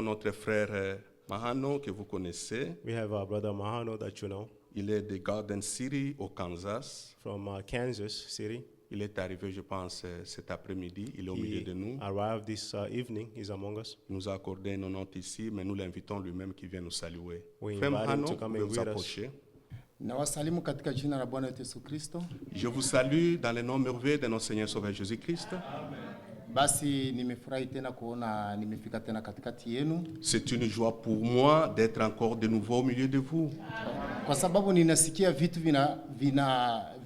Notre frère Mahano que vous connaissez. We have our brother Mahano that you know. Il est de Garden City au Kansas. From Kansas City. Il est arrivé, je pense, cet après-midi. Il est au milieu de nous. Arrived this evening. He's among us. Il nous a accordé nos notes ici, mais nous l'invitons lui-même qui vient nous saluer. We Frère invite him Mahano, to vous come pouvez and vous greet us. approcher. Nawasalimu katika jina la Bwana wetu Yesu Kristo. Je vous salue dans le nom merveilleux de notre Seigneur Sauveur Jésus-Christ. Basi nimefurahi tena kuona nimefika tena katikati yenu, C'est une joie pour moi d'être encore de nouveau au milieu de vous. kwa sababu ninasikia vitu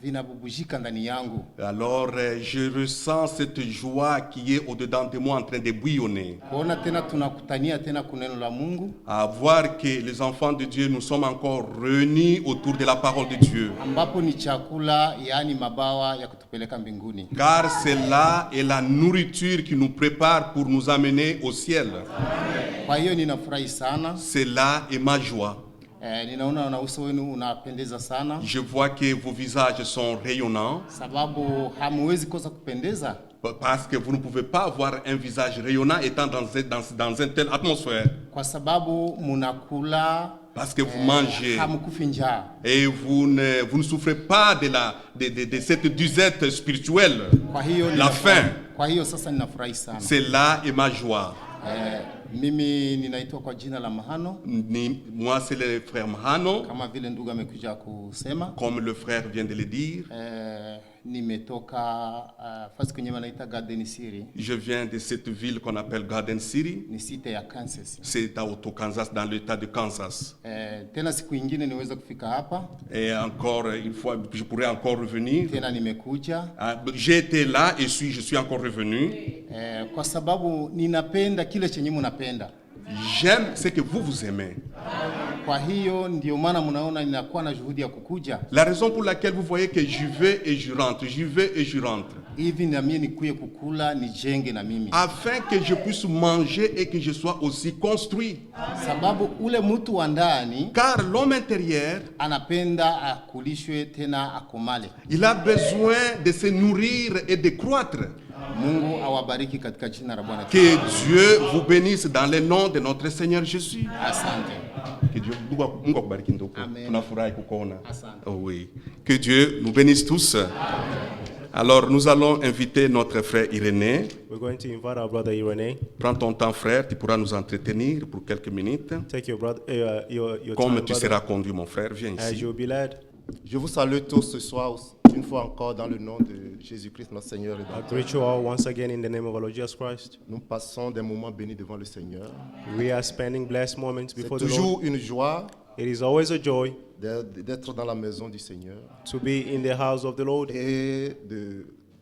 vinabubujika ndani yangu. Alors, je ressens cette joie qui est au-dedans de moi en train de bouillonner. Kuona tena tunakutania tena kuneno la Mungu, À voir que les enfants de Dieu, nous sommes encore réunis autour de la parole de Dieu. ambapo ni chakula, yaani mabawa ya kutupeleka mbinguni. Car cela est la nourriture qui nous prépare pour nous amener au ciel. Kwa hiyo ninafurahi sana. Cela est ma joie. Ninaona na uso wenu unapendeza sana, Je vois que vos visages sont rayonnants. sababu hamuwezi kosa kupendeza. Parce que vous ne pouvez pas avoir un visage rayonnant étant dans une telle atmosphère. Kwa sababu munakula, Parce que vous mangez hamukufi njaa. et vous ne souffrez pas de cette disette spirituelle. Kwa hiyo La faim. Kwa hiyo sasa ninafurahi sana. Cela est ma joie. Mimi ninaitwa kwa jina la Mahano, Moi, c'est le frère Mahano, kama vile ndugu amekuja kusema. comme le frère vient de le dire. Nimetoka fasi kwenye wanaita Garden City, Je viens de cette ville qu'on appelle Garden City. ni site ya Kansas. C'est au Kansas, dans l'état de Kansas. Tena siku ingine niweza kufika hapa Et encore une fois, je pourrais encore revenir. tena, nimekuja J'ai été là et je suis encore revenu. kwa sababu ninapenda kile chenye mnapenda. J'aime ce que vous aimez. Kwa hiyo ndio maana mnaona ninakuwa na juhudi ya kukuja La raison pour laquelle vous voyez que j'y vais et je rentre, j'y vais et je rentre. hivi, na mimi nikuye kukula nijenge na mimi, Afin que je puisse manger et que je sois aussi construit. sababu ule mtu wa ndani Car l'homme intérieur, anapenda akulishwe tena akomale. il a besoin de se nourrir et de croître. Mungu awabariki katika jina la Bwana. Que Dieu vous bénisse dans le nom de notre Seigneur Jésus. Asante. Que Dieu Mungu akubariki ndugu. Amen. Tunafurahi kukuona. Asante. Oh oui. Que Dieu nous bénisse tous. Alors nous allons inviter notre frère Irénée. We're going to invite our brother Irene. Prends ton temps frère, tu pourras nous entretenir pour quelques minutes. Take your brother, your Comme time, tu brother, seras conduit mon frère, viens as ici. you'll be led. Je vous salue tous ce soir, une fois encore, dans le nom de Jésus-Christ, notre Seigneur et I Rédempteur. greet you all once again in the name of our Lord Jesus Christ. Nous passons des moments bénis devant le Seigneur. We are spending blessed moments C'est before the Lord. toujours une joie It is always a joy d'être dans la maison du Seigneur to be in the house of the Lord et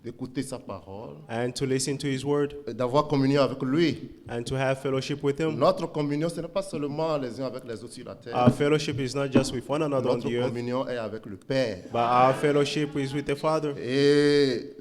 d'écouter sa parole, and to listen to His word et d'avoir communion avec lui. and to have fellowship with Him. Notre communion, ce n'est pas seulement les uns avec les autres sur la terre. Our fellowship is not just with one another on Notre the earth, communion est avec le Père. but our fellowship is with the Father. Et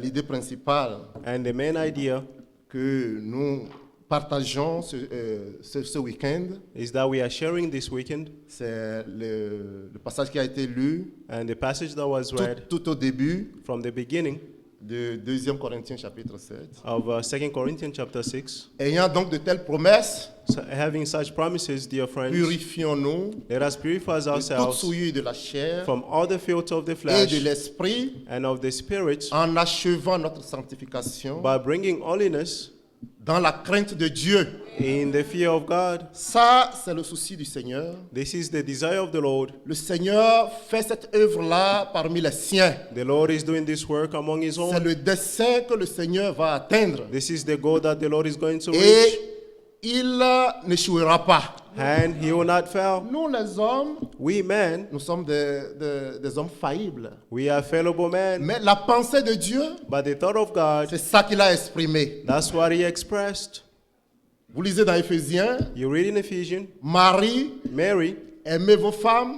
l'idée principale And the main idea que nous partageons ce week-end, is that we are sharing this weekend, c'est le passage qui a été lu and the passage that was read tout au début from the beginning de 2 Corinthiens chapitre 7. of 2 Corinthians chapter 6. Ayant donc de telles promesses, So having such promises, dear friends, purifions-nous let us purify de toute ourselves souillure de la chair from all the filth of the et flesh de l'esprit, and of the spirit en achevant notre sanctification by bringing holiness dans la crainte de Dieu. in the fear of God. Ça, c'est le souci du Seigneur. This is the desire of the Lord. Le Seigneur fait cette œuvre-là parmi les siens. The Lord is doing this work among His C'est own. le dessein que le Seigneur va atteindre. This is the goal that the Lord is going to reach, Et il n'échouera pas. and He will not fail. Nous, les hommes, We men, nous sommes des hommes faillibles. we are fallible men, Mais la pensée de Dieu, but the thought of God, c'est ça qu'il a exprimé. that's what He expressed. Vous lisez dans Éphésiens, You read in Ephesians, Marie, Mary, aimez vos femmes,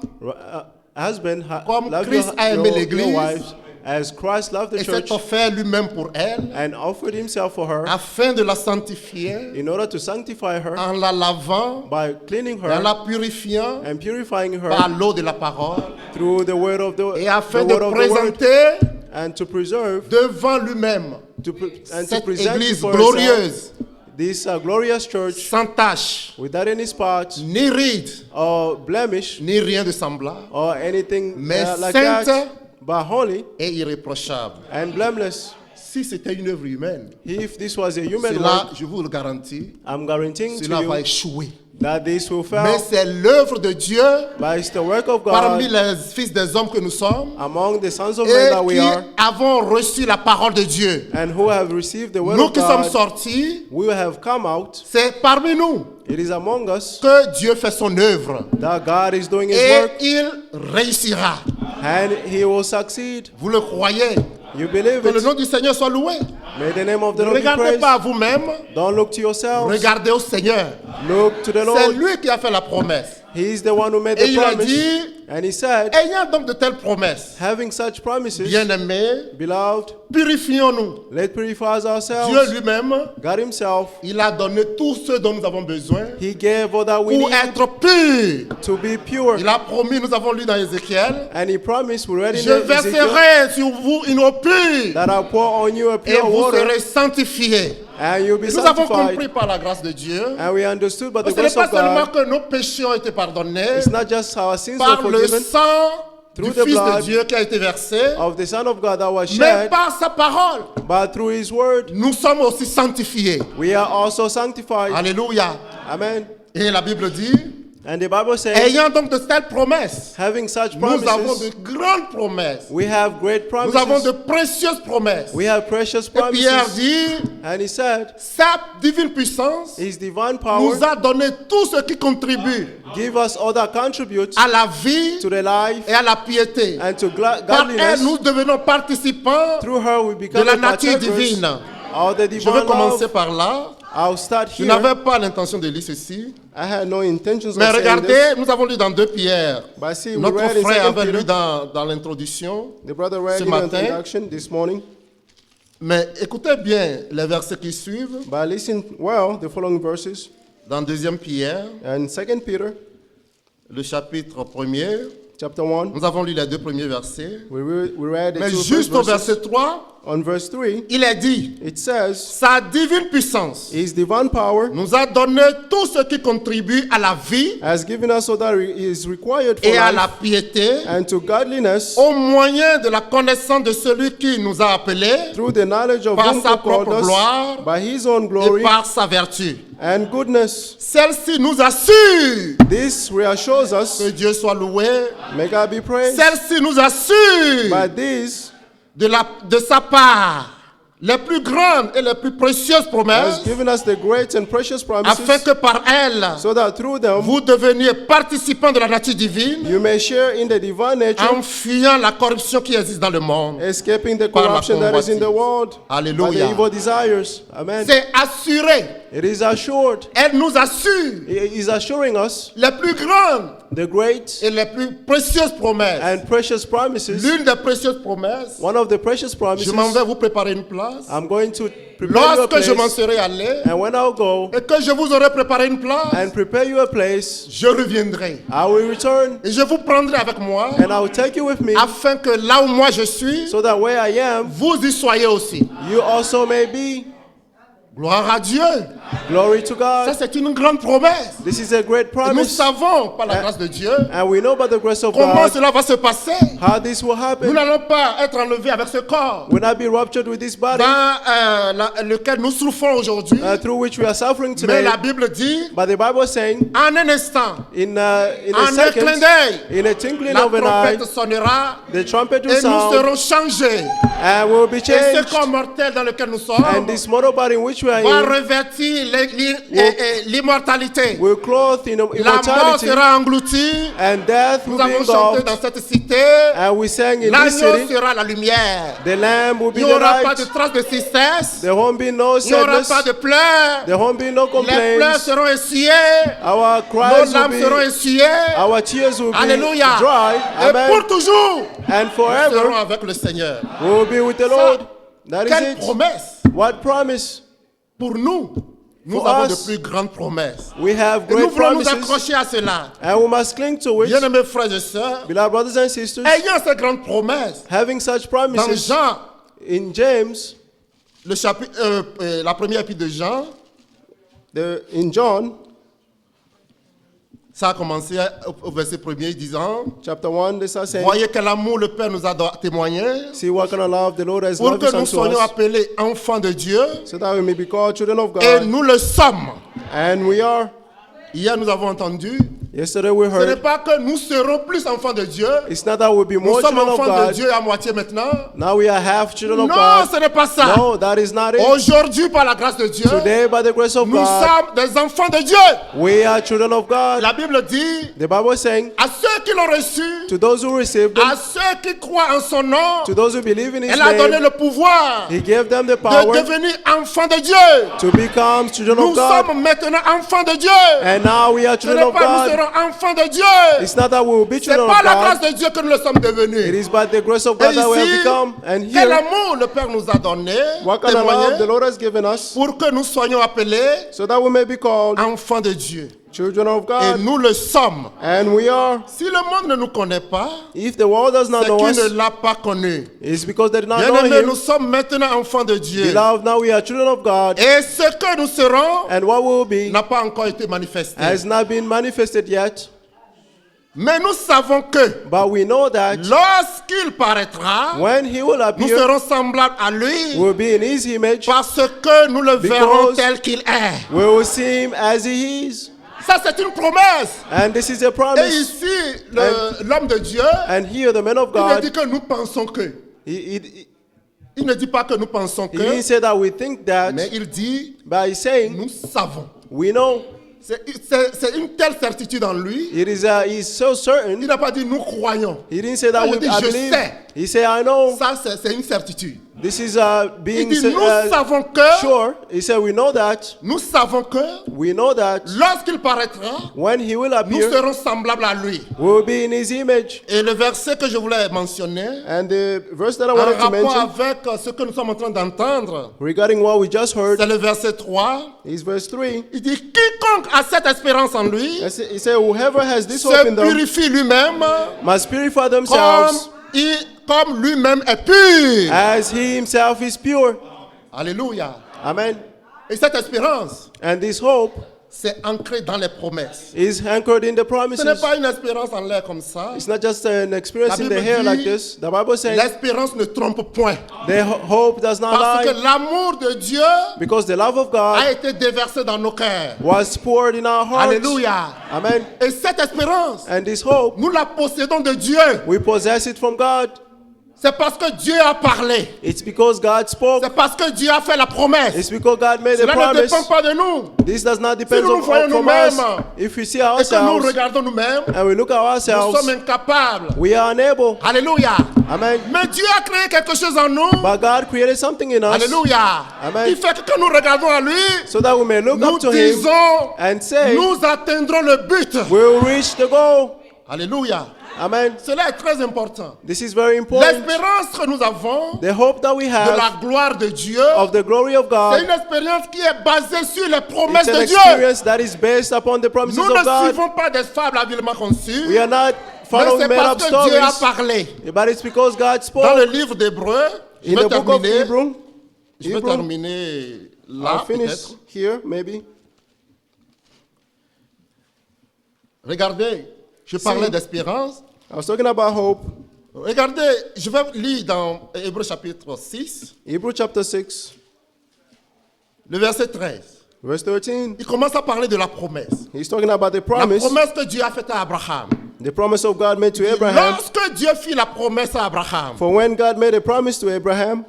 husband, Comme love Christ a aimé your l'Église, wives as Christ loved the et church s'est offert lui-même pour elle, and offered Himself for her afin de la sanctifier, in order to sanctify her en la lavant, by cleaning en her la purifiant and purifying par her l'eau de la parole, through the word of et the afin word de of the word, présenter and to preserve devant lui-même and to cette present Église before herself glorieuse, this glorious church sans tache, without any spot ni ride, or blemish ni rien de semblable, or anything mais like sainte that, but holy et irréprochable. and blameless. Si c'était une œuvre humaine, If this was a human cela, work, je vous le garantis, I'm guaranteeing to cela va you échouer. that this will Mais fail. c'est l'œuvre de Dieu But it's the work of parmi God les fils des hommes que nous sommes among the sons of et men that we qui are, avons reçu la parole de Dieu. and who have received the word Nous of qui sommes God. sortis, We have come out. c'est parmi nous It is among us que Dieu fait son œuvre that God is doing His et work, il réussira. and He will succeed. Vous le croyez? You believe Que le it? nom du Seigneur soit loué. May the name of the Ne Lord be regardez praised. pas à vous-même, Don't look to yourselves. regardez au Seigneur. Look to the C'est Lord. lui qui a fait la promesse. He is the one who made Et the il a promise. dit, And He said, ayant donc de telles promesses, having such promises, bien-aimés, beloved, purifions-nous. let's purify Dieu ourselves. lui-même, God Himself, il a donné tout ce dont nous avons besoin He gave all that we pour need être purs. to be pure. Il a promis, nous avons lu dans Ézéchiel, And He promised, we read in je Ezekiel, verserai sur vous une eau pure that I'll pour on you a et pure vous water, serez sanctifiés. and you'll be Nous avons sanctified. compris par la grâce de Dieu. And we understood by the Ce n'est grace pas of seulement God, que nos péchés ont été pardonnés it's not just our sins were par le forgiven sang du through the Fils de blood Dieu qui a été versé, of the Son of God that was mais shed, par sa parole. but through His word, Nous sommes aussi sanctifiés. we are also sanctified. Alléluia. Amen. Et la Bible dit, And the Bible says, ayant donc de telles promesses, having such nous avons de promises, grandes promesses. we have great Nous avons de promises. précieuses promesses. We have precious Et Pierre promises. dit, And He said, sa divine puissance His divine power nous a donné tout ce qui contribue give us all that contributes à la vie to the life et à la piété. and to Par elle, godliness. nous devenons participants Through her we de become la the nature partakers divine. of the Je divine vais commencer love. par là. I'll start Je here. n'avais pas l'intention de lire ceci. I had no intentions Mais of saying regardez, this. nous avons lu dans 2 Pierre. But see, we Notre read in frère 2 avait lu Peter. dans l'introduction. The brother read ce in the matin. introduction this morning. Mais écoutez bien les versets qui suivent. But listen well, the following verses. Dans 2 Pierre, And 2 Peter, le chapitre 1er, chapter 1, nous avons lu les 2 premiers versets. we read the Mais 2 first juste au verses. verset 3, On verse 3, il est dit, it says, sa divine puissance His divine power nous a donné tout ce qui contribue à la vie has given us all that is required for et à la life piété and to godliness au moyen de la connaissance de celui qui nous a appelés through the knowledge of par whom sa He called propre us gloire by His own et glory par sa vertu. and goodness. Celle-ci nous assure, This reassures que us, Dieu soit loué, may God be praised, celle-ci nous assure but this de sa part les plus grandes et les plus précieuses has promesses, given us the great and precious afin promises, que par elles, so that through them vous deveniez participants de la nature divine, you may share in the divine nature, en fuyant la corruption qui existe dans le monde. escaping the par la corruption that is in the convoitise. world by Alléluia. the evil desires. Amen. C'est assuré. It is assured. Elle nous assure It is assuring us les plus grandes the great et les plus précieuses promesses. and precious promises. L'une des précieuses promesses, One of the precious promises, je m'en vais vous préparer une place. I'm going to prepare you a Lorsque je m'en place, serai allé and when I'll go et que je vous aurai préparé une place, and prepare you a place, je reviendrai. I will return Et je vous prendrai avec moi and I will take you with me, afin que là où moi je suis, so that where I am, vous y soyez aussi. you also may be. Gloire à Dieu. Glory to Ça, God. c'est une grande promesse. This is a great Et nous promise, savons, par la grâce de Dieu, and we know by the grace of comment God cela va se passer. how this will Nous happen. n'allons pas être enlevés avec ce corps Will not be ruptured with this body dans lequel nous souffrons aujourd'hui. through which we are suffering Mais today. la Bible dit, But the Bible is saying, en un instant, in a en un clin second, d'œil, in a twinkling la of an eye, trompette sonnera the trumpet will et nous sound, serons changés. and we will be Et ce changed. corps mortel dans lequel nous And sommes this mortal body in which we are va in revêtir l'immortalité. will clothe in La mort immortality, sera engloutie. and death will Nous be avons chanté dans engulfed. cette cité. And we sang in this L'agneau city, sera la lumière. the Lamb will be Il the n'y aura pas de light. traces de tristesse. There won't be no Il n'y aura sadness. pas de pleurs. There won't be no Les pleurs complaints. seront essuyés. Our Nos cries will larmes seront be, essuyées. our tears will be Alléluia. dry. Et pour Amen. toujours, And nous serons forever avec le Seigneur. we will be with the Lord. That is Quelle it. promesse What promise? pour nous. Nous For avons us, de plus grandes promesses. We have Et nous great voulons nous promises, accrocher à cela. and we must cling to it. Bien-aimés frères et sœurs, Beloved brothers and sisters, ayant ces grandes promesses, having such dans promises Jean, in James, le chapitre, la première épître de Jean, in John, Ça a commencé au verset 1er disant, Chapter 1, this is saying, voyez quel amour le Père nous a témoigné see what kind of love the Lord has pour loved que nous us unto soyons us, appelés enfants de Dieu. so that we may be called children of Et God. nous le sommes. And we are. Hier, nous avons entendu, Yesterday we ce n'est heard, pas que nous serons plus enfants de Dieu. it's not that we'll be Nous more sommes children of enfants de God. Dieu à moitié maintenant. Now we are half children of Non, God. ce n'est pas ça. No, that is not it. Aujourd'hui, par la grâce de Dieu, Today, by the grace of nous God, sommes des enfants de Dieu. we are children of God. La Bible dit, The Bible is saying, à ceux qui l'ont reçu, to those who received à him, ceux qui croient en son nom, to those who believe in his elle a donné name, le pouvoir he gave them the de power devenir enfants de Dieu. to become children Nous of God. sommes maintenant enfants de Dieu. And now we are Ce children n'est of pas nous God. serons enfants de Dieu. It's not that we will be C'est children par of la grâce God. de Dieu que nous le sommes It devenus. is by the grace of Et God that we have ici, become. And quel here, amour le Père nous a donné, what kind of love the témoigné, Lord has given us, pour que nous soyons appelés so that we may be called enfants de Dieu. children of Et God. nous le sommes. And we are. Si le monde ne nous connaît pas, If the world does not c'est know qu'il us, ne l'a pas connu. it's because they did not know Bien-aimés, nous him. sommes maintenant enfants de Dieu. Beloved, now we are children of God. Et ce que nous serons And what will be n'a pas encore été manifesté. has not been manifested yet. Mais nous savons que But we know that lorsqu'il paraîtra, when he will nous appear, serons semblables à lui we'll be in his image. parce que nous le verrons Because tel qu'il est. We will see him as he is. Ça, c'est une promesse. And this is a Et promise. ici, l'homme de Dieu, And here, the man of il ne God, dit que nous pensons que. he Il ne dit pas que nous pensons que, didn't say that we think that, mais il dit, but he's saying, nous savons. we know. C'est une telle certitude en lui. He's so Il certain. n'a pas dit nous croyons. He didn't say that Il we dit, I je believe. sais. He said, I know. Ça, c'est une certitude. This is Il being dit, nous savons que, sure. He said, we know that. nous savons que, We know that lorsqu'il paraîtra, when he will nous appear, serons semblables à lui. we will be in his image. Et le verset que je voulais mentionner, And the verse that I en wanted to rapport mention avec ce que nous sommes en train d'entendre, regarding what we just heard c'est le verset 3. is verse 3. Il dit, quiconque a cette espérance en lui, He said, whoever has this hope se in them purifie lui-même must purify comme, themselves comme lui-même est pur. as he himself is pure. Alléluia. Amen. Et cette espérance, And this hope c'est ancré dans les promesses. is anchored in the Ce n'est promises. pas une espérance en l'air comme ça. It's not just an experience La in the Bible hair dit, like this. The Bible says L'espérance ne trompe point. the hope does not Parce que lie l'amour de Dieu because the love of a God été déversé dans nos cœurs. was poured in our hearts. Alléluia. Amen. Et cette espérance, And this hope, nous la possédons de Dieu. we possess it from God. C'est parce que Dieu a parlé. It's because God spoke. C'est parce que Dieu a fait la promesse. It's because God made a Cela ne promise. dépend pas de nous. This does not depend nous nous voyons from us. nous-mêmes If we see Et que nous ourselves regardons nous-mêmes, and we look at nous ourselves, sommes incapables. we are unable. Alléluia. Amen. Mais Dieu a créé quelque chose en nous. But God created something in us Alléluia. Amen. Qui fait que quand nous regardons à lui, so that we may look nous up to Him disons, and say, nous atteindrons le but. we'll reach the goal. Alléluia. Amen. Cela est très important. This is very important. L'espérance que nous avons The hope that we de la have gloire de Dieu, of the glory of c'est God, une expérience qui est basée sur les promesses it's an de Dieu. experience that is based upon the promises Nous of ne God. suivons pas des fables habilement conçues, We are not mais following c'est made up parce que Dieu a stories, parlé. but it's because God Dans le spoke. livre d'Hébreu, je In vais the book of terminer, Hebrew, je vais terminer là, I'll finish peut-être. here, maybe. Regardez, je parlais d'espérance. I was talking about hope. Regardez, je vais lire dans Hébreu chapitre 6, Hebrew chapter 6, le verset 13. verse 13. Il commence à parler de la promesse. He's talking about the La promise, promesse que Dieu a faite à Abraham. the promise of God made to Abraham. Lorsque Dieu fit la promesse à Abraham, For when God made a promise to Abraham,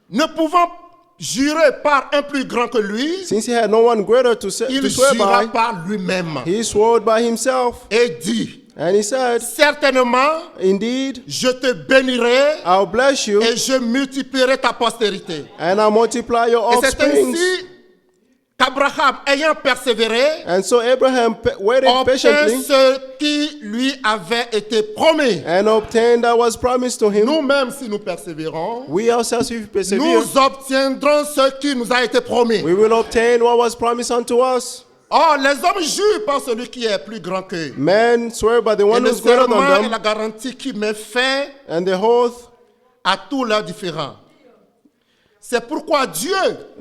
ne pouvant jurer par un plus grand que lui, since he had no one greater to il swear jura by, par lui-même he swore by himself. et dit, And he said, certainement, indeed, je te bénirai I'll bless you et je multiplierai ta postérité. and I'll multiply your Et c'est offspring. ainsi qu'Abraham, ayant persévéré, And so Abraham waited obtint patiently ce qui lui avait été promis. and obtained that was promised to him. Nous-mêmes, si nous persévérons, We ourselves, if we persevere, nous obtiendrons ce qui nous a été promis. we will obtain what was promised unto us. Or, les hommes jurent par celui qui est plus grand qu'eux. Men swear by the Et one le who's greater serment than est la them, garantie qui met fin and the oath à tous leurs différends. C'est pourquoi Dieu,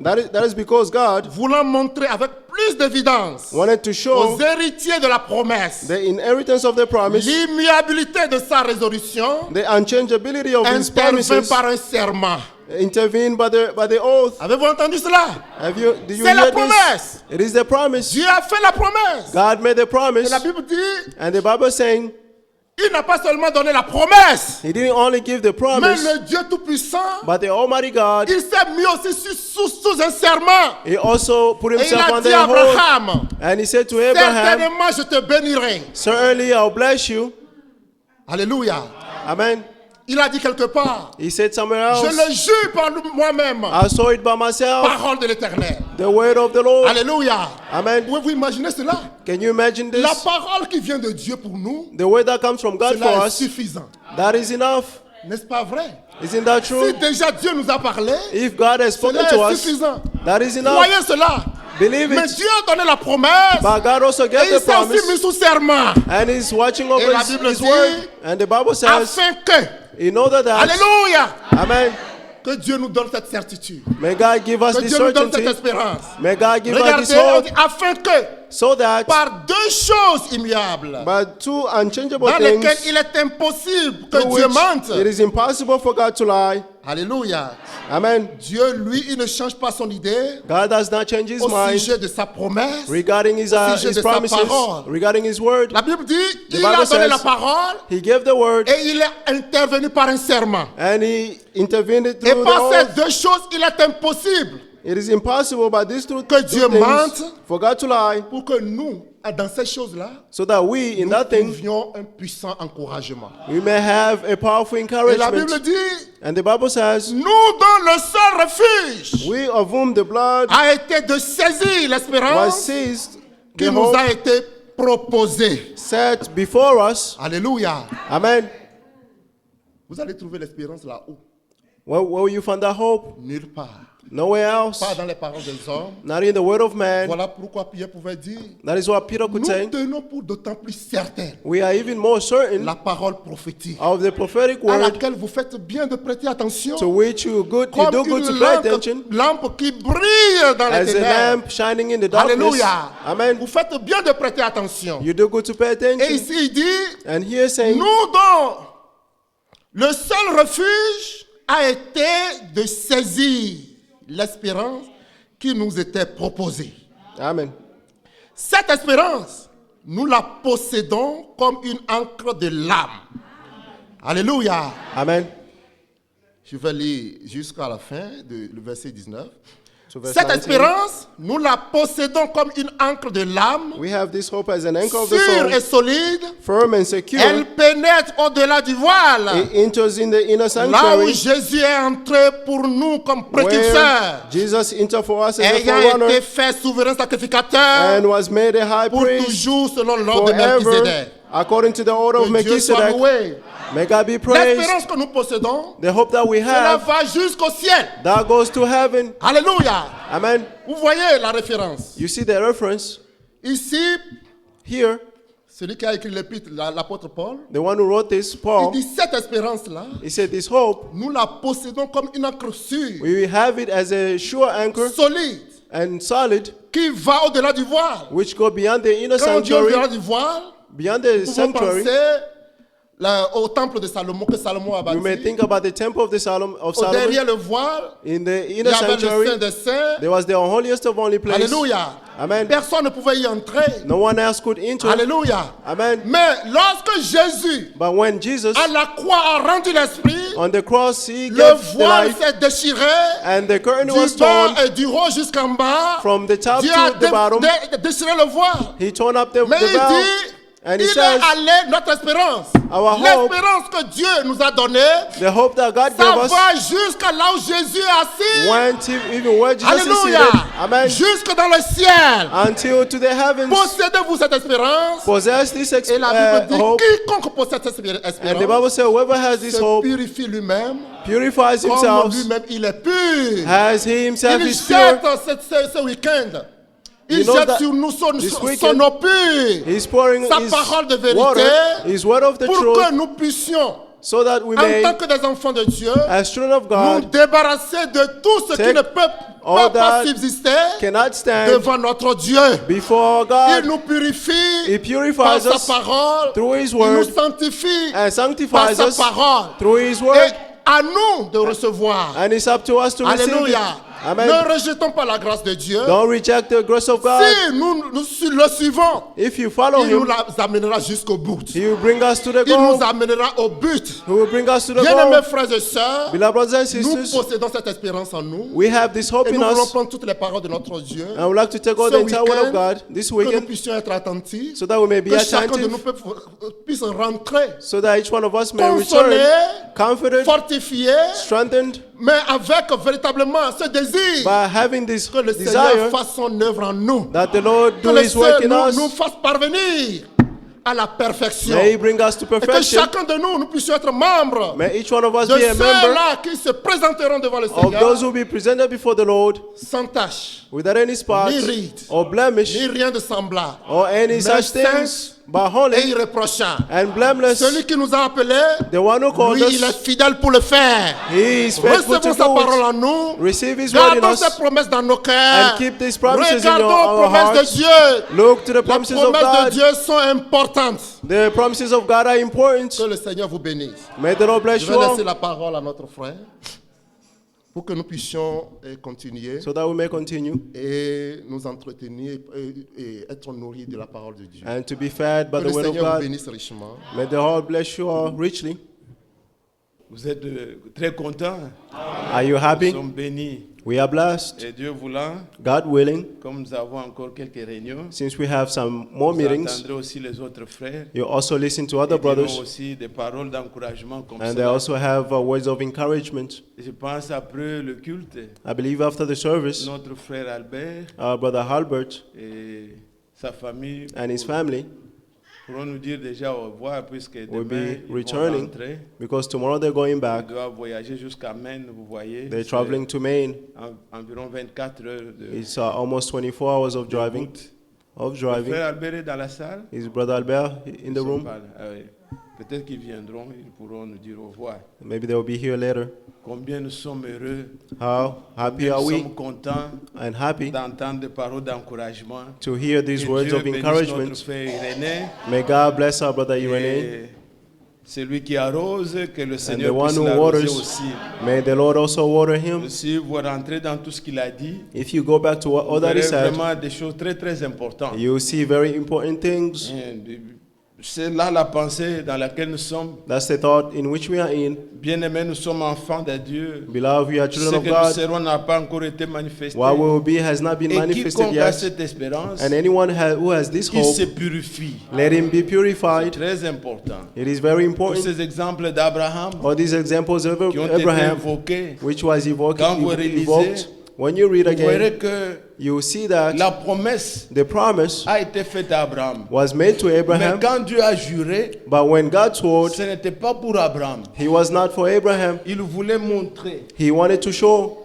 That is because God voulant montrer avec plus d'évidence wanted to aux show héritiers de la promesse the inheritance of the promise, l'immuabilité de sa résolution, the unchangeability of his intervint promises, par un serment. intervened by the oath. Avez-vous entendu cela? Did you C'est la hear promesse. this? It is the promise. Dieu a fait la promesse. God made the Et promise. la Bible dit, And the Bible is saying il n'a pas seulement donné la promesse, he didn't only give the mais promise, le Dieu Tout-Puissant, but the Almighty God, il s'est mis aussi sous un serment. he also put Et il himself a on dit the à oath. Abraham, And he said to Abraham, certainement je te bénirai. certainly I'll bless you. Alléluia. Amen. Il a dit quelque part, He said somewhere je else, le jure par moi-même, I saw it by myself, parole de l'Éternel. the word of the Lord. Alléluia. Amen. Pouvez-vous imaginer cela? Can you imagine La this? parole qui vient de Dieu pour nous, The word that comes from God for cela est us, suffisant. that is enough. N'est-ce pas vrai? Isn't that Si true? déjà Dieu nous a parlé, If God has spoken cela to est us, suffisant. that is enough. Croyez cela. Believe Mais it. Dieu a donné la promesse But God also et gave il the s'est aussi mis promise, sous serment and He's watching Et over la His, Bible his dit, word. And the Bible says, afin que, in order that, alléluia, Amen, que Dieu nous donne cette certitude, may God give us que this Dieu nous donne cette certainty, espérance. may God give us Regardez, this on hope, dit, afin que, so that par deux choses immuables, by two unchangeable dans lesquelles things, il est impossible que through Dieu which mente. it is impossible for God to lie. Alléluia. Amen. Dieu, lui, il ne change pas son idée God does not change His au mind sujet de sa promesse. regarding His sujet de sa promises, parole. regarding His word. La Bible dit, il Bible a donné says- la parole He gave the word, et il est intervenu par un serment. and He intervened Et through the par ces oath. deux choses, il est impossible It is impossible by these two que Dieu things mente. for God to lie, pour que nous, dans ces choses-là, so that we, in nous that thing, trouvions un puissant encouragement. we may have a powerful Et la Bible encouragement. dit, And the Bible says, nous dont le seul refuge we of whom the blood a été de saisir was l'espérance seized, qui the nous hope a été proposée. set before us. Alléluia. Amen. Vous allez trouver l'espérance là-haut. Where will you find that hope? Nulle part. Nowhere else. Pas dans les paroles des hommes. Not in the word of man. Voilà pourquoi Pierre pouvait dire, That is what Peter could nous say. tenons pour d'autant plus certaine We are even more certain la parole prophétique of the prophetic à word laquelle vous faites bien de prêter attention. to which you do Comme good to une pay attention, lampe qui brille dans les as a ténèbres. lamp shining in the darkness. Alléluia. Amen. Vous faites bien de prêter attention. You do good to pay Et attention. ici, il dit, And here saying, nous dont le seul refuge a été de saisir l'espérance qui nous était proposée. Amen. Cette espérance, nous la possédons comme une encre de l'âme. Alléluia. Amen. Je vais lire jusqu'à la fin du verset 19. So verse Cette 19. espérance, nous la possédons comme une encre de l'âme, We have this hope as an anchor of the sûre et soul, solide. firm and secure. Elle pénètre au-delà du voile. It enters in the inner Là où sanctuary, Jésus est entré pour nous comme précurseur, where Jesus entered for us as a ayant été forerunner fait souverain sacrificateur and was made a high pour priest toujours selon l'ordre de forever, Melchizedek. according to the order of Que Dieu soit Melchizedek. loué. May God be praised. L'espérance que nous possédons, The hope that we cela have, va jusqu'au ciel. that goes to heaven. Alléluia. Amen. Vous voyez la référence. You see the reference Ici, here. celui qui a écrit l'épître, l'apôtre Paul, The one who wrote this, il Paul, dit cette espérance-là, he said, this hope, nous la possédons comme une encre sûre, we have it as a sure anchor solide, and solid, qui va au-delà du voile. which go beyond the inner Quand Dieu sanctuary, au-delà du voile, beyond the nous pouvons sanctuary. penser au temple de Salomon que Salomon a We may bâti. think about the temple of the Solomon. Derrière le voile, In the il y inner avait le Saint sanctuary, des Saints. there was the holiest of only place. Alléluia. Amen. Personne ne pouvait y entrer. No one else could enter. Alléluia. Amen. Mais lorsque Jésus, But when Jesus, à la croix, a rendu l'esprit, on the cross, he le gave the voile life, s'est déchiré and the curtain du was bas torn et du haut jusqu'en bas. from the top Dieu a to the bottom. déchiré le voile. He torn up the Mais il veil, dit, and il he est says, allé, notre espérance, Our hope, l'espérance que Dieu nous a donnée, the hope that God ça gave us, va jusqu'à là où Jésus est assis. went even where Jesus is Alléluia. seated. Amen. Jusque dans le ciel. Until to the heavens. Possédez-vous cette espérance. Possess this Et la Bible dit, hope. quiconque possède cette And the espérance Bible says, whoever has this se hope purifie lui-même, purifies comme himself, lui-même il est pur. as he himself Il is pure. jette ce week-end. Il You know jette that sur nous this son weekend, eau pure, He's pouring sa his parole de water, vérité, his word of the pour truth, que nous puissions so that we en may, tant que des enfants de Dieu, as children of nous God, débarrasser de tout ce qui take ne peut all pas that subsister cannot stand devant notre Dieu. before Il God. nous purifie He par purifies sa us parole. through His Il nous word sanctifie and par sanctifies sa us parole. through His Et word. à nous de recevoir. And it's up to us to receive it. Alléluia. Amen. Ne rejetons pas la grâce de Dieu. Don't reject the grace of God. Si nous le suivons, If you follow il nous Him, amènera jusqu'au bout. He will bring us to the Il nous goal. amènera au but. He will bring us to the Bien-aimés goal. frères et sœurs, Beloved brothers and nous sisters, possédons cette espérance en nous. we have this hope Et in nous voulons us. prendre toutes les paroles de notre Dieu. I would like to take all Ce the entire word of week-end, God this que nous weekend puissions être attentifs. so that we may be Que chacun de nous attentive, puisse rentrer, so that each one of us may consolé, return comforted, fortifié, strengthened, mais avec véritablement ce désir by having this que le Seigneur desire fasse son œuvre en nous. that the Lord Que do le His work Seigneur in nous us. fasse parvenir à la perfection. May He bring us to Et que perfection. chacun de nous puissions être membres May each one of us de be a member ceux-là qui se présenteront devant le of Seigneur those who will be presented before the Lord sans tâche, without any spot ni ride, or blemish ni rien de semblable, or any mais such saint things, but et holy irréprochable. and blameless. Celui qui nous a appelés, The one who called lui, il est us, fidèle pour le faire. He is faithful to Recevons sa do parole it. en nous. Receive His word in Gardons us ses promesses dans nos cœurs. and keep these promises in Regardons our aux promesses hearts. de Dieu. Look to the Les promises of promesses de God. Dieu sont importantes. The promises of God are important. Que le Seigneur vous bénisse. May the Lord bless Je you vais all laisser la parole à notre frère pour que nous puissions continuer so that we may continue et nous entretenir et être nourris de la parole de Dieu. and to be fed by Que the le word of Seigneur vous God. bénisse richement. May the Lord bless you all richly. Vous êtes très contents. Are you Nous happy? sommes bénis. We are blessed. Et Dieu voulant, God willing, comme nous avons encore quelques réunions, since we have some more vous meetings, entendrez aussi les autres frères. you also listen to other Ils diront brothers, aussi des paroles d'encouragement comme and they ça. also have words of encouragement. Je pense après le culte, I believe after the service, notre frère Albert our brother Albert et sa famille and his family pourront nous dire déjà au revoir puisque will demain be ils vont returning rentrer. because tomorrow they're going Ils back. doivent voyager jusqu'à Maine, vous voyez. They're C'est traveling to Maine. environ 24 heures de It's almost 24 hours of driving. route. Of Le driving. frère Albert est dans la salle. Is brother Albert in Ils the sont room? pas là. Ah oui. Peut-être qu'ils viendront, ils pourront nous dire au revoir. Maybe they'll be here later. Combien nous sommes heureux, How happy combien are nous we sommes contents and happy d'entendre des paroles d'encouragement. to hear these Que words Dieu of bénisse notre encouragement. frère Irénée. May God bless our brother Irene Et celui qui arrose, que le and the Seigneur one puisse who l'arroser waters. aussi. May the Lord also water him. Si vous rentrez dans tout ce qu'il a dit, If you go back to what vous all that he verrez said, vraiment des choses très très importantes. you will see very important things. C'est là la pensée dans laquelle nous sommes. That's the thought in which we are in. Bien-aimés, nous sommes enfants de Dieu. Beloved, we are Ce children of que nous God. serons n'a pas encore été manifesté. What we will be has not been Et manifested quiconque a yet. cette espérance, And anyone who has this qui hope, se purifie. let him be C'est purified. très important. It is very Tous important. ces exemples d'Abraham All these examples of qui ont été Abraham, évoqués, which was Quand vous relisez, evoked, when you read vous again, verrez que you will see that la promesse the promise a été faite à Abraham. was made to Mais Abraham, quand Dieu a juré, but when God swore, ce n'était pas pour Abraham. he was not for Abraham. Il voulait montrer. He wanted to show.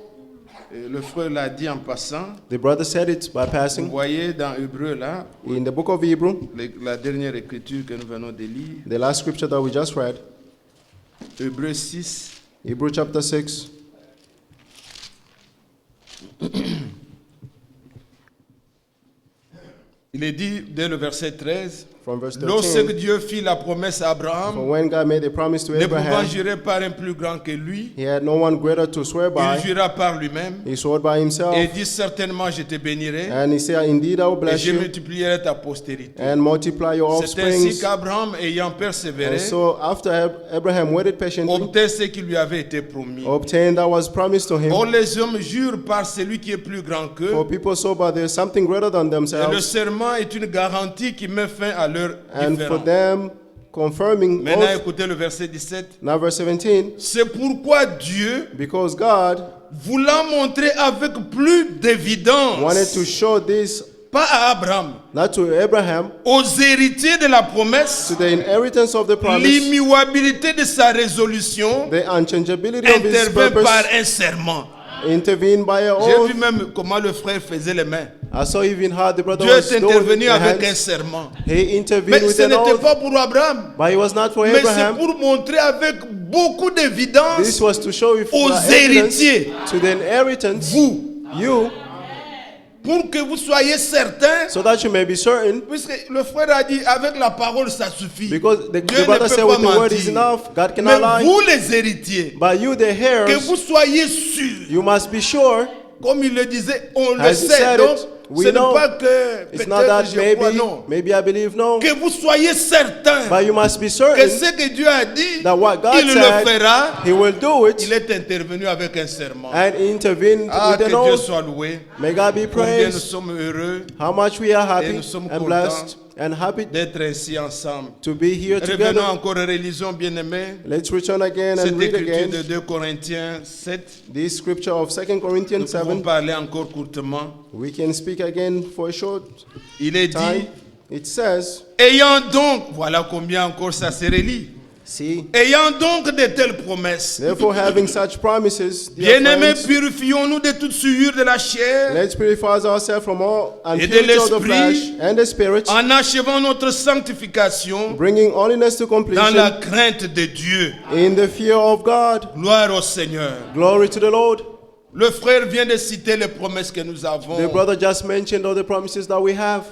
Et le frère l'a dit en passant. The brother said it by Vous passing. voyez dans Hébreu là, In the book of Hebrew, la dernière écriture que nous venons de lire, the last scripture that we just read, Hébreu 6, Hebrew chapter 6, il est dit dès le verset 13, from verse lorsque 13. Dieu fit la promesse à For Abraham, when God made a promise to ne pouvant Abraham, jurer par un plus grand que lui, he had no one greater to swear il by. jura par lui-même He swore by himself, et dit certainement je te bénirai and he said, Indeed, I will et bless je you multiplierai ta postérité. and multiply your C'est ainsi offsprings. qu'Abraham, ayant persévéré, And so, after Abraham waited patiently, obtint ce qui lui avait été promis. obtained that was promised to Or him. les hommes jurent par celui qui est plus grand qu'eux, For people so, but there's something greater than et le themselves, serment est une garantie qui met fin à leur and for différend. them, confirming Maintenant, oath. écoutez le verset 17. Now, verse 17, C'est pourquoi Dieu, because God voulant montrer avec plus wanted to d'évidence, show this pas à Abraham, not to Abraham, aux héritiers de la promesse, to the inheritance of the promise, l'immuabilité de sa résolution the unchangeability of his intervient par purpose, un serment. intervened by an J'ai oath. vu même comment le frère faisait les mains. I saw even how the brother Dieu was est doing intervenu the avec un hands. serment. He intervened Mais with ce an n'était oath, pas pour Abraham. but it was not for Mais c'est Abraham. pour montrer avec beaucoup d'évidence This was to show if aux evidence héritiers, to the inheritance, vous, you, pour que vous soyez certains, so that you may be certain. puisque le frère a dit avec la parole ça suffit. Because the Dieu ne brother peut said pas with the word is mentir. enough. God Mais cannot lie. vous les héritiers, But you, the que heirs, vous soyez sûrs, you must be sure. comme il le disait, on le As he sait. said Donc, it, we ce n'est know. pas que It's not peut-être that je crois, maybe, non. maybe I believe, no. Que vous soyez certains But you must be que certain ce que Dieu a dit, that what God il le said, fera. He will do Il it est intervenu avec un serment. and intervene Ah, with que an Dieu oath. soit loué. May God be Combien nous praised. sommes heureux How much we are Et happy nous sommes and blessed and happy d'être ainsi ensemble. to be here Revenons together. encore, relisons bien-aimés Let's return again cette and read écriture again de 2 Corinthiens 7. this scripture of 2 Nous Corinthians pouvons 7. parler encore courtement. We can speak again for a short Il est time. dit, It says, ayant donc, voilà combien encore ça se relie. see, Ayant donc de telles promesses, therefore having such promises, dear bien-aimés, friends, purifions-nous de toute souillure de la chair, let's purify ourselves from all de impurity of the l'esprit, flesh and the spirit, en achevant notre sanctification bringing holiness to dans la completion crainte de Dieu. in the fear of God. Gloire au Seigneur. Glory to the Lord. Le frère vient de citer les promesses que nous avons. The brother just mentioned all the promises that we have.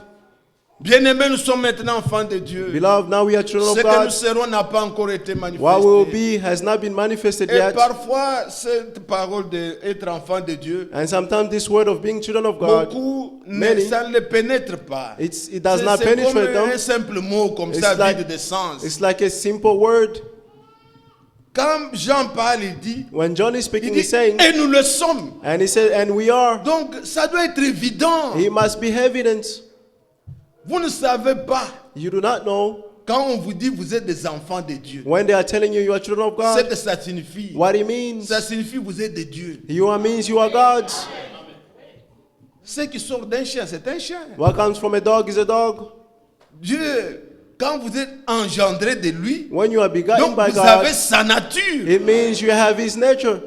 Bien-aimés, nous sommes maintenant enfants de Dieu. Beloved, now we are children Ce of que nous God. serons n'a pas encore été What we will manifesté. be has not been manifested Et yet. parfois, cette parole d'être enfant de Dieu, And sometimes this word of being children of God, beaucoup, many, ça ne les pénètre pas. it does C'est not comme penetrate them. un simple mot comme It's ça, like- vide de sens. It's like a simple word. Quand Jean parle, il dit, When John is speaking, il he's dit, saying, et nous le sommes. and he said, and we are. Donc, ça doit être évident. It must be evidence. Vous ne savez pas, You do not know quand on vous dit vous êtes des enfants de Dieu, when they are telling you you are children of ce God, que ça signifie. what it means. Ça signifie vous êtes de Dieu. You are means you are God's. Ce qui sort d'un chien, c'est un chien. What comes from a dog is a dog. Dieu, quand vous êtes engendré de lui, When you are begotten donc by vous avez God, sa nature. it means you have his nature.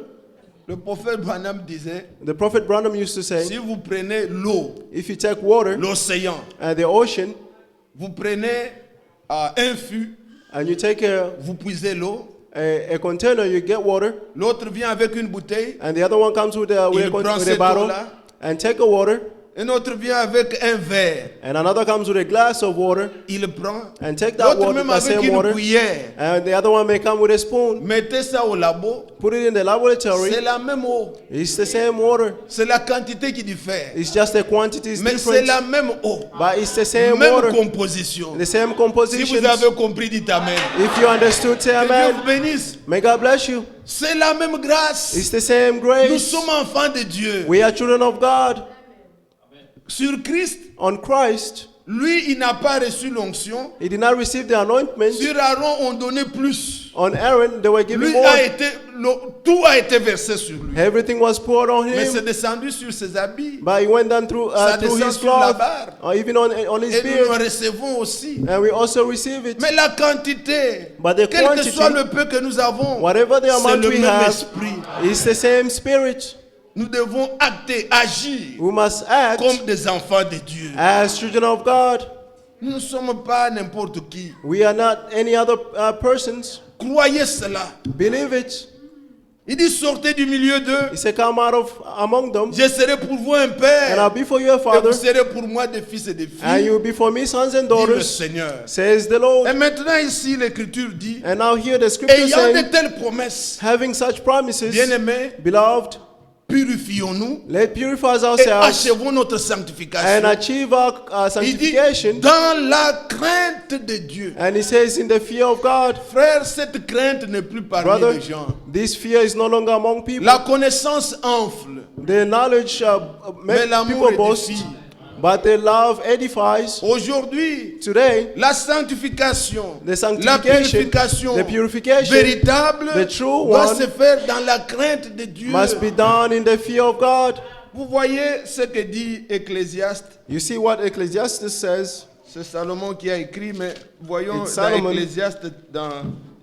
Le prophète Branham disait, The prophet Branham used to say, si vous prenez l'eau, if you take water l'océan, and the ocean vous prenez un fût, and you take vous puisez l'eau, a container, you get water, l'autre vient avec une bouteille, and the other one comes with a, Il prend with a cette bottle eau-là. and take a water, un autre vient avec un verre, and another comes with a glass of water il prend, and take that l'autre water, même that avec same une water, cuillère, and the other one may come with a spoon. mettez ça au labo, Put it in the laboratory. c'est la même eau, It's the same water. c'est la quantité qui diffère, It's just the quantity is mais c'est different, la même eau, but it's the same même water, composition. the same Si composition. vous avez compris, dites Amen. If you understood, say Que Dieu amen. vous bénisse. May God bless you. C'est la même grâce. It's the same Nous grace. sommes enfants de Dieu. We are children of God. Sur Christ, On Christ, lui, il n'a pas reçu l'onction. he did not receive the anointment. Sur Aaron, on donnait plus. On Aaron, they were giving Lui more. a été, tout a été versé sur lui. Everything was poured on Mais c'est him. descendu sur ses habits. But he went down through Ça through descend his sur la cloth, barre. or even on his Et nous le beard. recevons aussi. And we also receive it. Mais la quantité, But the quel que quantity, soit le peu que nous avons, whatever the c'est amount le we même have, esprit. it's the same spirit. Nous devons acter, agir We must act comme des enfants de Dieu. as children of God. Nous ne sommes pas n'importe qui. We are not any other persons. Croyez cela. Believe it. Il dit sortez du milieu d'eux. He said, come out of among them, Je serai pour vous un and père. I'll be for you a Et father, vous serez pour moi des fils et des and filles. you will be for me sons and Dit le daughters, Seigneur. says the Et Lord. maintenant ici l'écriture dit, And now here the scripture ayant saying, de telles promesses, having such promises, bien-aimés, beloved, purifions-nous let's purify et ourselves achevons notre and sanctification. achieve our Il dit, sanctification. dans la crainte de Dieu. And he says, in the fear of God. Frère, cette crainte n'est plus parmi Brother, les gens. this fear is no longer among people. La connaissance enfle, The knowledge mais make l'amour people boast, édifie. but the love edifies. Aujourd'hui, Today, la sanctification, the la sanctification, purification the purification véritable the true doit one se faire dans la crainte de Dieu. must be done in the fear of God. Vous voyez ce que dit Ecclésiaste. You see what Ecclesiastes says? C'est Salomon qui a écrit, mais voyons It's dans Solomon.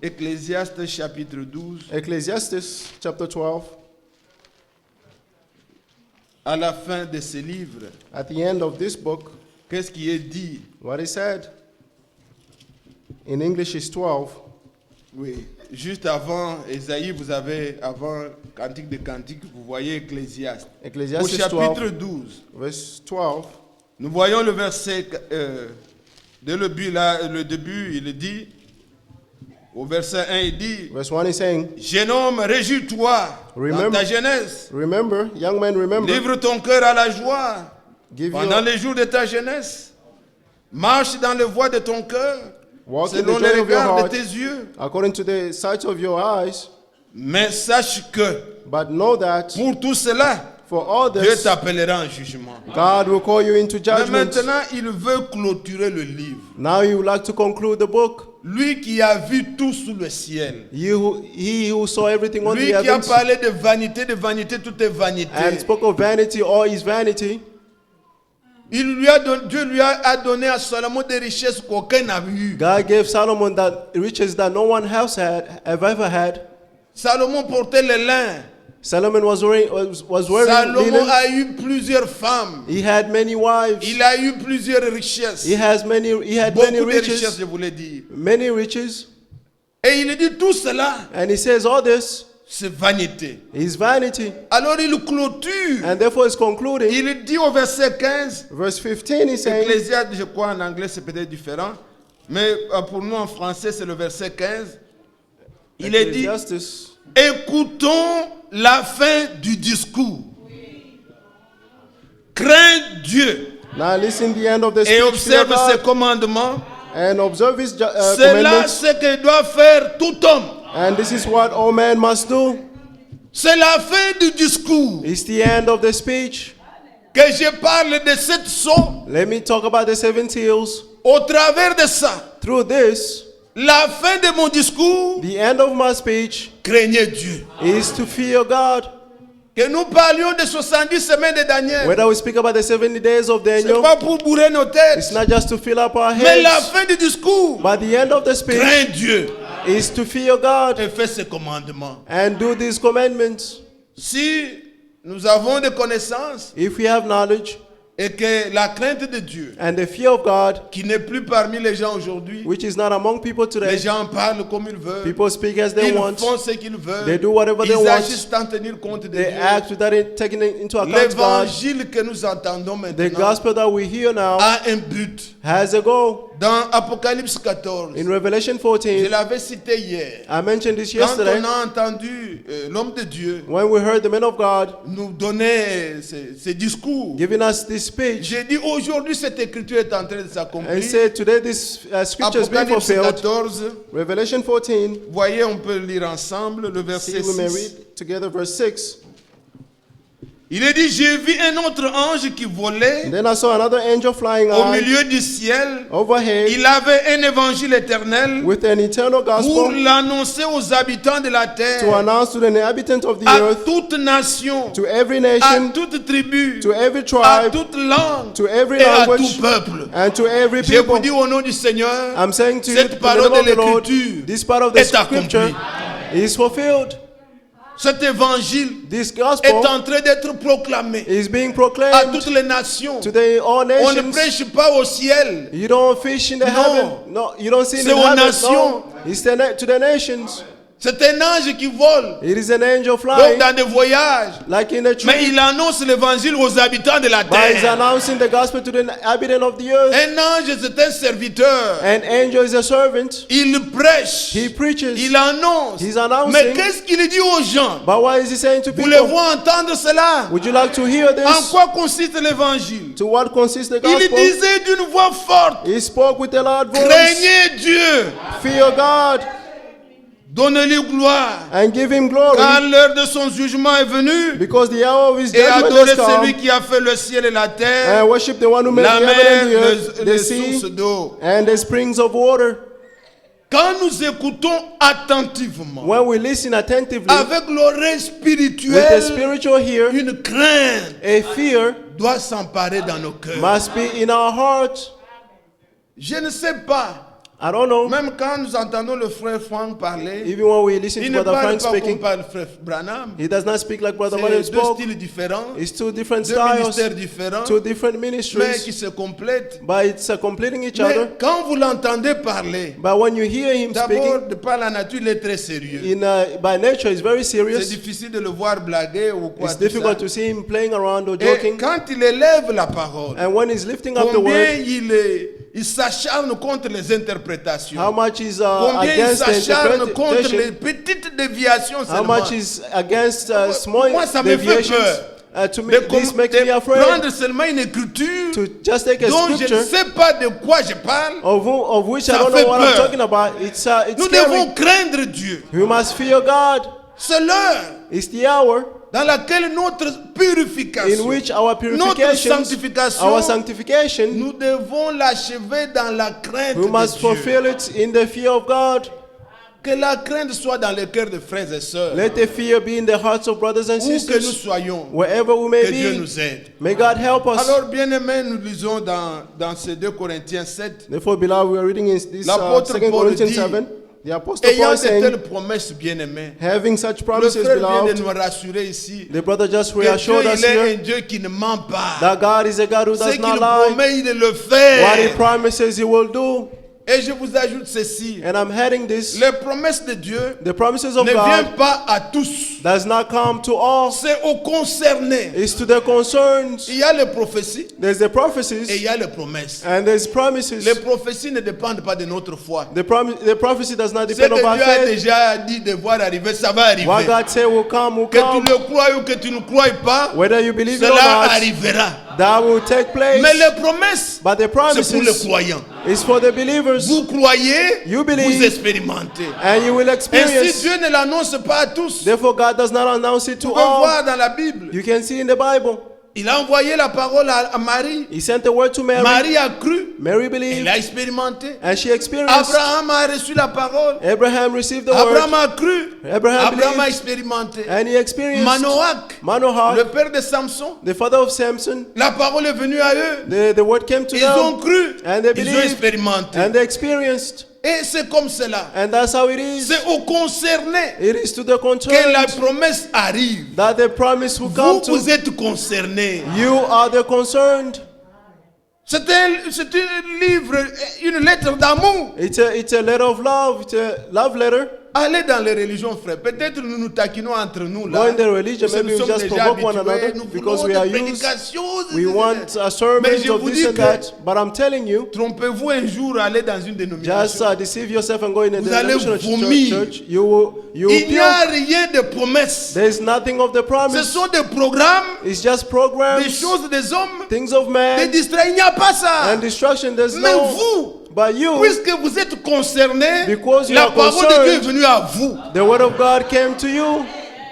Ecclésiaste chapitre 12. Ecclesiastes chapter 12. à la fin de ce livre, at the end of this book, qu'est-ce qui est dit? what he said in English is 12. Oui, juste avant Ésaïe, vous avez, avant Cantique de Cantique, vous voyez Ecclésiaste. Au Ecclesiastes chapitre 12, 12, verse 12. nous voyons le verset, dès le début, il dit, au verset 1, il dit, Verse 1 is saying, jeune homme, réjouis-toi dans Remember- ta jeunesse. remember, young man, remember, Livre ton cœur à la joie give pendant your, les jours de ta jeunesse. Marche dans les voies de ton cœur, walk in selon the les joy of your regards de heart, tes yeux. according to the sight of your eyes. Mais sache que But know that pour tout cela, for all Dieu this, t'appellera en jugement. God will call you into Mais judgment. maintenant, il veut clôturer le livre. Now you would like to conclude the book. Lui qui a vu tout sous le ciel. He who saw everything on Lui the qui a heavens parlé de vanité, tout est vanité. and spoke of vanity, all is vanity. Dieu lui a donné à Salomon des richesses qu'aucun n'a eu. God gave Solomon that riches that no one else have ever had. Salomon portait le lin. Solomon was wearing Salomon linen. a eu plusieurs femmes. He had many wives. Il a eu plusieurs richesses. He had many Beaucoup de richesses, riches. je voulais dire. Many riches. Et il dit tout cela, And he says all this c'est vanité. is vanity. Alors il clôture. And therefore it's concluding. Il dit au verset 15, Verse 15 he's saying, Ecclésiaste, je crois en anglais c'est peut-être différent, mais pour nous en français c'est le verset 15. Il est dit, Ecclesiastes, écoutons la fin du discours. Crains Dieu now listen the end of the et speech, fear observe God, ses commandements. and observe his C'est là commandments. ce que doit faire tout homme. And this is what all men must do. C'est la fin du discours. It's the end of the speech. Que je parle de cette sceaux. Let me talk about the 7 seals. Au travers de ça, Through this, la fin de mon discours, the end of my speech craignez Dieu. is to fear God. Que nous parlions de 70 semaines de Daniel. Whether we speak about the 70 days of Ce n'est Daniel, pas pour bourrer nos it's têtes. not just to fill up our Mais la heads, fin du discours, but the end of the speech crains Dieu is to fear God et fais ses commandements. and do these commandments. Si nous avons des connaissances If we have knowledge et que la crainte de Dieu, and the fear of God, qui n'est plus parmi les gens aujourd'hui, which is not among people les today, gens parlent comme ils veulent. people speak as they Ils want, font ce qu'ils veulent. They do whatever they Ils want. agissent sans tenir compte de they Dieu. act without taking into account God. L'évangile que nous entendons The maintenant gospel that we hear now a un but. has a goal. Dans Apocalypse 14, In Revelation je 14, l'avais cité hier. I mentioned this Quand yesterday, on a entendu l'homme de Dieu when we heard the man of God nous donner ces discours, giving us this speech j'ai dit aujourd'hui cette écriture est en train de and s'accomplir. said, today this scripture is being Apocalypse fulfilled. 14, Revelation 14, voyez, on peut lire ensemble le see, verset we may 6. read together verse 6. Il est dit, j'ai vu un autre ange qui volait And then I saw another angel flying au high milieu du ciel. overhead Il avait un évangile éternel with an eternal pour gospel l'annoncer aux habitants de la to terre, announce to the inhabitants of the à earth, toute nation, to every à nation, toute tribu, to every à tribe, toute langue to every et à tout language, peuple. and to every Je vous people. dis au nom du Seigneur, I'm saying to you, cette in the parole name de of the Lord, l'Écriture this part of the est scripture accomplie. is fulfilled. Cet évangile This est gospel en train d'être proclamé is being à proclaimed toutes les nations. to the all On ne nations. prêche pas au ciel. You don't fish in the No. heaven. No, you don't see in C'est the aux heaven. nations. No, it's to the nations. C'est un ange qui vole, It is an angel donc flying, dans des voyages. like in a Mais tree. il annonce l'évangile aux habitants de la But he's terre. announcing the gospel to the inhabitant of the earth. Un ange, c'est un serviteur. An angel is a servant. Il prêche. He preaches. Il annonce. He's announcing. Mais qu'est-ce qu'il dit aux gens? But what is he saying to people? Voulez-vous entendre cela? Would you like to hear En this? quoi consiste l'évangile? To what consists the Il gospel? disait d'une voix forte, He spoke with a loud voice. craignez Dieu, Fear God donnez-lui gloire, and give him glory, car l'heure de son jugement est venue, because the hour of his et judgment adorez has celui come. qui a fait le ciel et la terre, And worship the one who made la the mer, heaven and the earth, les the sea, sources d'eau. and the springs of water. Quand nous écoutons attentivement, When we listen attentively avec l'oreille with the spirituelle, spiritual ear, une crainte a fear doit s'emparer dans nos cœurs. must be in our heart. Je ne sais pas I don't know. Même quand nous entendons le frère Franck parler, Even when we listen il to ne Brother parle Frank pas comme speaking, parle le frère Branham. he does not speak like Brother Manuel C'est deux spoke. styles différents, It's two different deux styles, ministères différents, two different mais qui ministries, se complètent. but it's completing each Mais other. quand vous l'entendez parler, But when you hear him d'abord, speaking, de par la nature, il est très sérieux. by nature, he's very C'est serious. difficile de le voir blaguer ou quoi. It's tout ça. difficult to see him playing around or Et joking. quand il élève la parole, And when he's lifting up the combien word, il s'acharne contre les interprétations. how much is Combien il against the s'acharne contre les interpretation, petites déviations how seulement. much is against small Moi, ça me fait deviations. peur. To me, this makes me De afraid prendre seulement une écriture to just take a dont je ne scripture sais pas de quoi je parle. of which I Ça don't fait know what I'm peur. talking about. It's Nous scary. devons craindre Dieu. We must fear God. C'est l'heure It's the hour dans laquelle notre in purification, which our notre purification, sanctification, our sanctification, nous devons l'achever dans la crainte we must de Dieu. fulfill it in the fear of God. Que la crainte soit dans les cœurs de frères et sœurs. Let the fear be in the hearts of brothers and Où que nous sisters, soyons, wherever we may que Dieu be. nous aide. May God help us. Alors, bien-aimés, nous lisons dans ces 2 Corinthiens 7. Therefore, beloved, we are reading in this L'apôtre 2 Paul Corinthians dit, 7. The Apostle Paul Ayant is de saying, telles promesses, bien-aimés, having such le promises, frère vient de beloved, nous rassurer ici the brother just que Dieu, reassured us il est here un Dieu qui ne ment pas. that God is a God who Ce does qu'il not lie. promet, il le What He fait. promises, He will do. Et je vous ajoute ceci. And I'm heading this. Les promesses de Dieu The promises ne of viennent God pas à tous. does not come to all. C'est aux concernés. It's to the concerned. Il y a les prophéties There's the et il prophecies y a les promesses. and there's promises. Les prophéties ne dépendent pas de notre foi. The prophecy does not Ce depend que on our Dieu a faith. déjà dit de voir arriver, ça va arriver. What God said will come, Que tu le crois ou que tu ne crois pas, whether you believe it or cela not. arrivera. That will take place. Mais les promesses, But the c'est pour les promises croyants. is for the believers. Vous croyez, You believe. vous expérimentez. And you will Ainsi, experience. Dieu ne l'annonce pas à tous. Therefore, God does not announce it to Vous pouvez all. voir dans la Bible. You can see in the Bible. Il a envoyé la parole à Marie. He sent the word to Mary. Marie a cru. Mary Elle believed. a expérimenté. And she experienced. Abraham a reçu la parole. Abraham received the Abraham word. a cru. Abraham Abraham a believed. expérimenté. And he experienced. Manoach, le Manoach, père de Samson, the father of Samson. la parole est venue à eux. The word came to Ils ont them. cru. And they Ils ont believed. expérimenté. And they experienced. Et c'est comme cela. And that's how it is. C'est aux concernés It is to the que la concerned promesse arrive. that the promise will come Vous, to. vous êtes concernés. You are the concerned. C'est un livre, une lettre d'amour. It's a letter of love. It's a love letter. Allez dans les religions, frère. Peut-être nous nous taquinons entre nous là. Go in the religion, Parce que maybe nous we sommes just déjà provoke one habitués. another Nous because voulons we are des used. prédications. We want Mais sermons je of vous this dis and que that. But I'm telling you, trompez-vous un jour, allez dans une just dénomination. deceive yourself and go in a Vous allez denominational vomir. church. You will Il n'y a puke. rien de promesse. There is nothing of the Ce promise. sont des programmes, It's just des programs, choses des hommes, things of des man, distraits. Il n'y a pas ça. and destruction. There's Mais no. vous, But you, puisque vous êtes concernés, Because you la are parole de concerned, Dieu est venue à vous. the word of God came to you,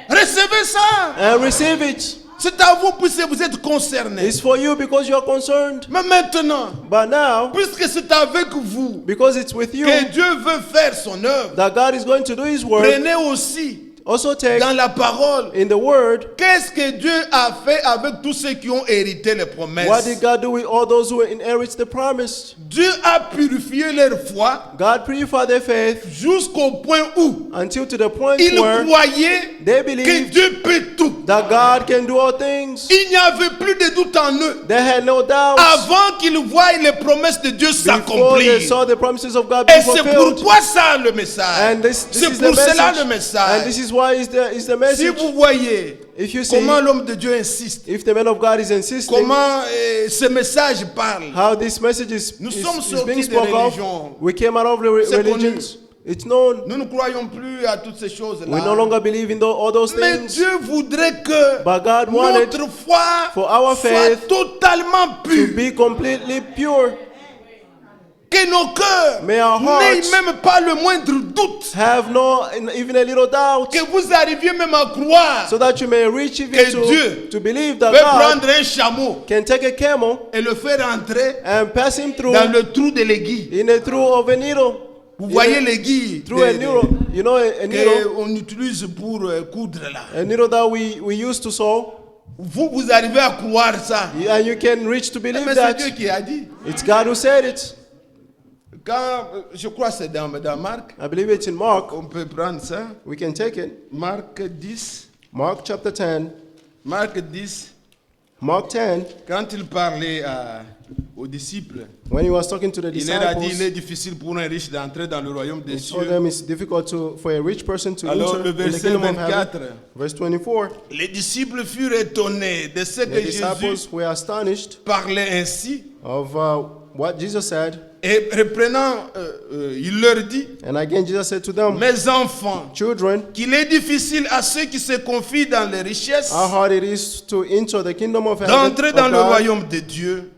Recevez ça. and receive it. C'est à vous puisque vous êtes concernés. It's for you because you are concerned. Mais maintenant, But now, puisque c'est avec vous because it's with you que Dieu veut faire son œuvre, that God is going to do His work, prenez aussi also take dans la parole in the word. qu'est-ce que Dieu a fait avec tous ceux qui ont hérité les What promesses. did God do with all those who inherit the promise? Dieu a purifié leur foi God purified their faith jusqu'au point où until to the point ils where croyaient they que believed Dieu peut tout. that God can do all things. Il n'y avait plus de doute en eux. They had no doubt Avant qu'ils voient les promesses de Dieu before they s'accomplir. saw the promises of God be Et c'est fulfilled. pourquoi ça le message. And this C'est is the pour cela le message. And this message. is why is the Si message. vous voyez If you see, comment l'homme de Dieu insiste, if the man of God is insisting comment ce message parle, how this message is Nous sommes being sortis des spoken of, religions. we came out of the C'est religions. It's known. nous ne croyons plus à toutes ces We no choses-là. longer believe in all those Mais things. Dieu voudrait que But God wanted notre foi for our soit faith totalement to pure. be completely pure. Que nos cœurs May our n'aient hearts même pas le moindre doute. have no even a little doubt, Que vous arriviez même à croire so that you may reach even Que Dieu to believe that peut God prendre un chameau can take a camel et le faire entrer and pass him through dans le trou de l'aiguille. in a through of a needle. Vous voyez l'aiguille Through a needle, you know, a needle, qu'on utilise pour coudre là. a needle that we used to sew. Vous arrivez à croire ça. And you can reach to believe Mais c'est that Dieu qui a dit. it's God who said it. Je crois que c'est dans Marc. I believe it's in Mark. On peut prendre ça. We can take it. Marc 10. Mark chapter 10. Marc 10. Mark 10, Quand il parlait aux disciples, when he was talking to the il leur a dit il disciples, est difficile pour un riche d'entrer dans le royaume des he told cieux. them it's difficult for a rich person to Alors, enter le in the verset kingdom of 24. heaven. Verse 24, Les disciples furent étonnés de ce the que Jésus disciples were astonished parlait ainsi. of what Jesus said. Et reprenant, il leur dit, And again, Jesus said to them, mes enfants, children, qu'il est difficile à ceux qui se confient dans les richesses how hard it is to enter the kingdom of heaven, d'entrer dans of le God, royaume de Dieu.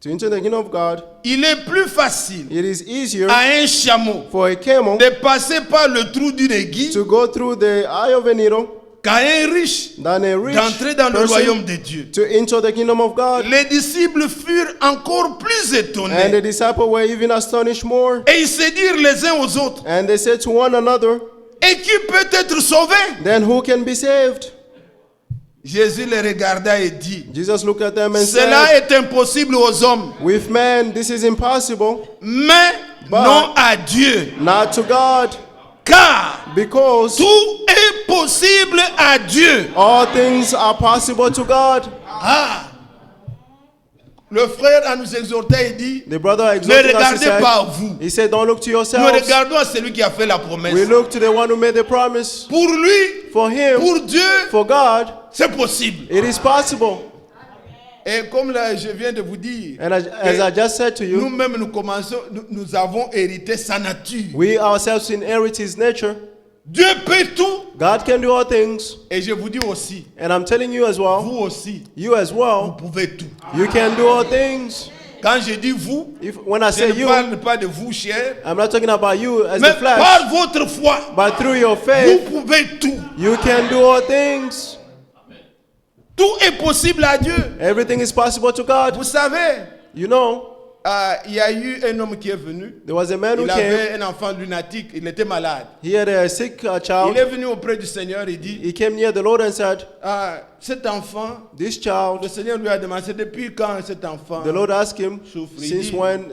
to enter the kingdom of God. Il est plus facile It is easier à un chameau for a camel de passer par le trou d'une aiguille to go through the eye of a needle qu'à un riche than a rich d'entrer dans le person royaume de Dieu. to enter the kingdom of God. Les disciples furent encore plus And the étonnés disciples were even astonished more. et ils se dirent les uns aux autres, And they said to one another, et qui peut être sauvé? then who can be saved? Jésus les regarda et dit, Jesus looked at them and cela said, est impossible aux hommes, with man this is impossible, mais But- non à Dieu. not to God, Car because tout est possible à Dieu. all things are possible to God. Ah. Le frère a nous exhorté et dit, The brother ne exhorted us, he regardez said, pas à vous. he said, don't look to Nous yourselves. regardons à celui qui a fait la promesse. We look to the one who made the promise. Pour lui, For him, pour Dieu, for God, c'est possible. it is possible. Et comme là, je viens de vous dire, And as I just said to you, nous-mêmes nous avons hérité sa nature. we ourselves inherit his nature. Dieu peut tout. God can do all things. Et je vous dis aussi, And I'm telling you as well, vous aussi, you as vous well, pouvez tout. you can do all things. Quand je dis vous, When I je say ne you, parle pas de vous, cher, I'm not talking about you as mais the flesh, par votre foi, but through your vous faith, pouvez tout. you can do all things. Tout est possible à Dieu. Everything is possible to God. Vous savez, You know, il y a eu un homme qui est venu. there was a man who Il came. avait un enfant lunatique, il était malade. He had a sick Il child. est venu auprès du Seigneur et dit, He came near the Lord and said, cet enfant, this le child, Seigneur lui a demandé, depuis quand cet enfant the Lord asked him, souffre? Il since dit, when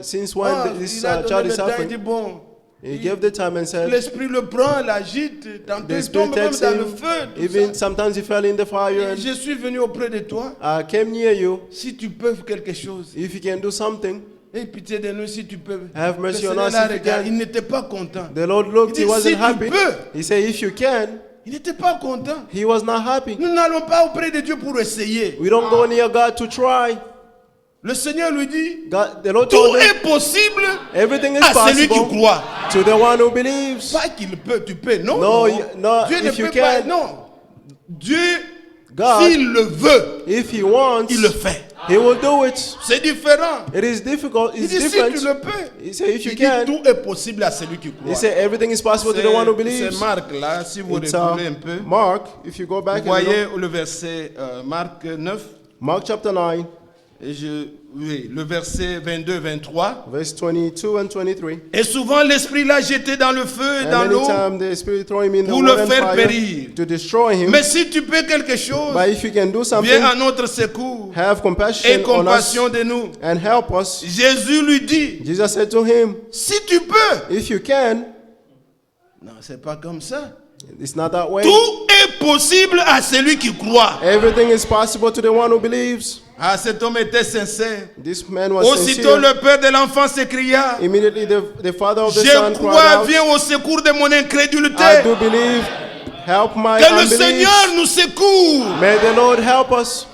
this il a child donné is le temps, il suffering? dit, bon, He gave the time and said, l'esprit le prend, l'agite, tantôt the il Spirit tombe même takes dans le him. feu. tout Even ça. sometimes he fell in the fire. And Je suis venu auprès de toi. I came near you. Si tu peux faire quelque chose, If you can do something, aie pitié de nous si tu peux. Have Le mercy on Seigneur us l'a if you regardé, can. il n'était pas content. the Lord looked, Il he dit, wasn't si tu happy. peux. He said, if you can, Il n'était pas content. he was not happy. Nous n'allons pas auprès de Dieu pour essayer. We don't go near God to try. Le Seigneur lui dit, God, the Lord tout told him, est possible everything is à celui qui possible croit. to the one who believes. Pas qu'il peut, tu peux. Non, No, non. no, Dieu ne if you peut pas. can. Non. Dieu, God, s'il le veut, if he wants, il le fait. he will do it. C'est différent. It is difficult. Il It's dit, si different. tu le peux. He said, if you Il dit, can. tout est possible à celui qui croit. He said, everything is possible to the one who believes. C'est Marc là, si vous It's reculez un peu. Mark, if you go back Vous and voyez look, le verset Marc 9, Mark chapter 9, et oui, le verset 22-23. verse 22 and 23. Et souvent l'esprit l'a jeté dans le feu, And dans many l'eau. times the Spirit throw him in the pour le water and faire fire périr. to destroy him. Mais si tu peux quelque chose, But if you can do something, viens à notre secours have compassion et on us compassion de nous. and help us. Jésus lui dit, Jesus said to him, si tu peux. if you can, Non, c'est pas comme ça. it's not that way. Tout est possible à celui qui croit. Everything is possible to the one who believes. Ah, cet homme était sincère. This man was Aussitôt sincere. le père de l'enfant s'écria, Immediately the father of the je son cried crois, out, viens au secours de mon incrédulité. I do believe, help my Que le unbelief. Seigneur nous secoue. May the Lord help us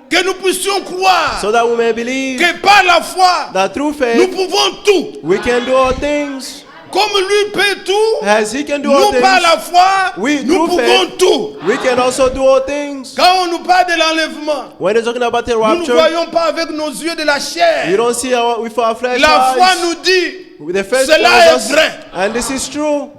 Que nous puissions croire so that we may believe que par la foi, that through nous faith pouvons tout. we can do all things. Comme lui peut tout, As he can do all nous par things, la foi, we nous through pouvons faith, tout. we can also do all things. Quand on nous parle de l'enlèvement, When they're talking about the nous ne rapture, voyons pas avec nos yeux de la we chair. don't see with our flesh La foi eyes. nous dit, The faith cela tells est us, vrai. and this is true.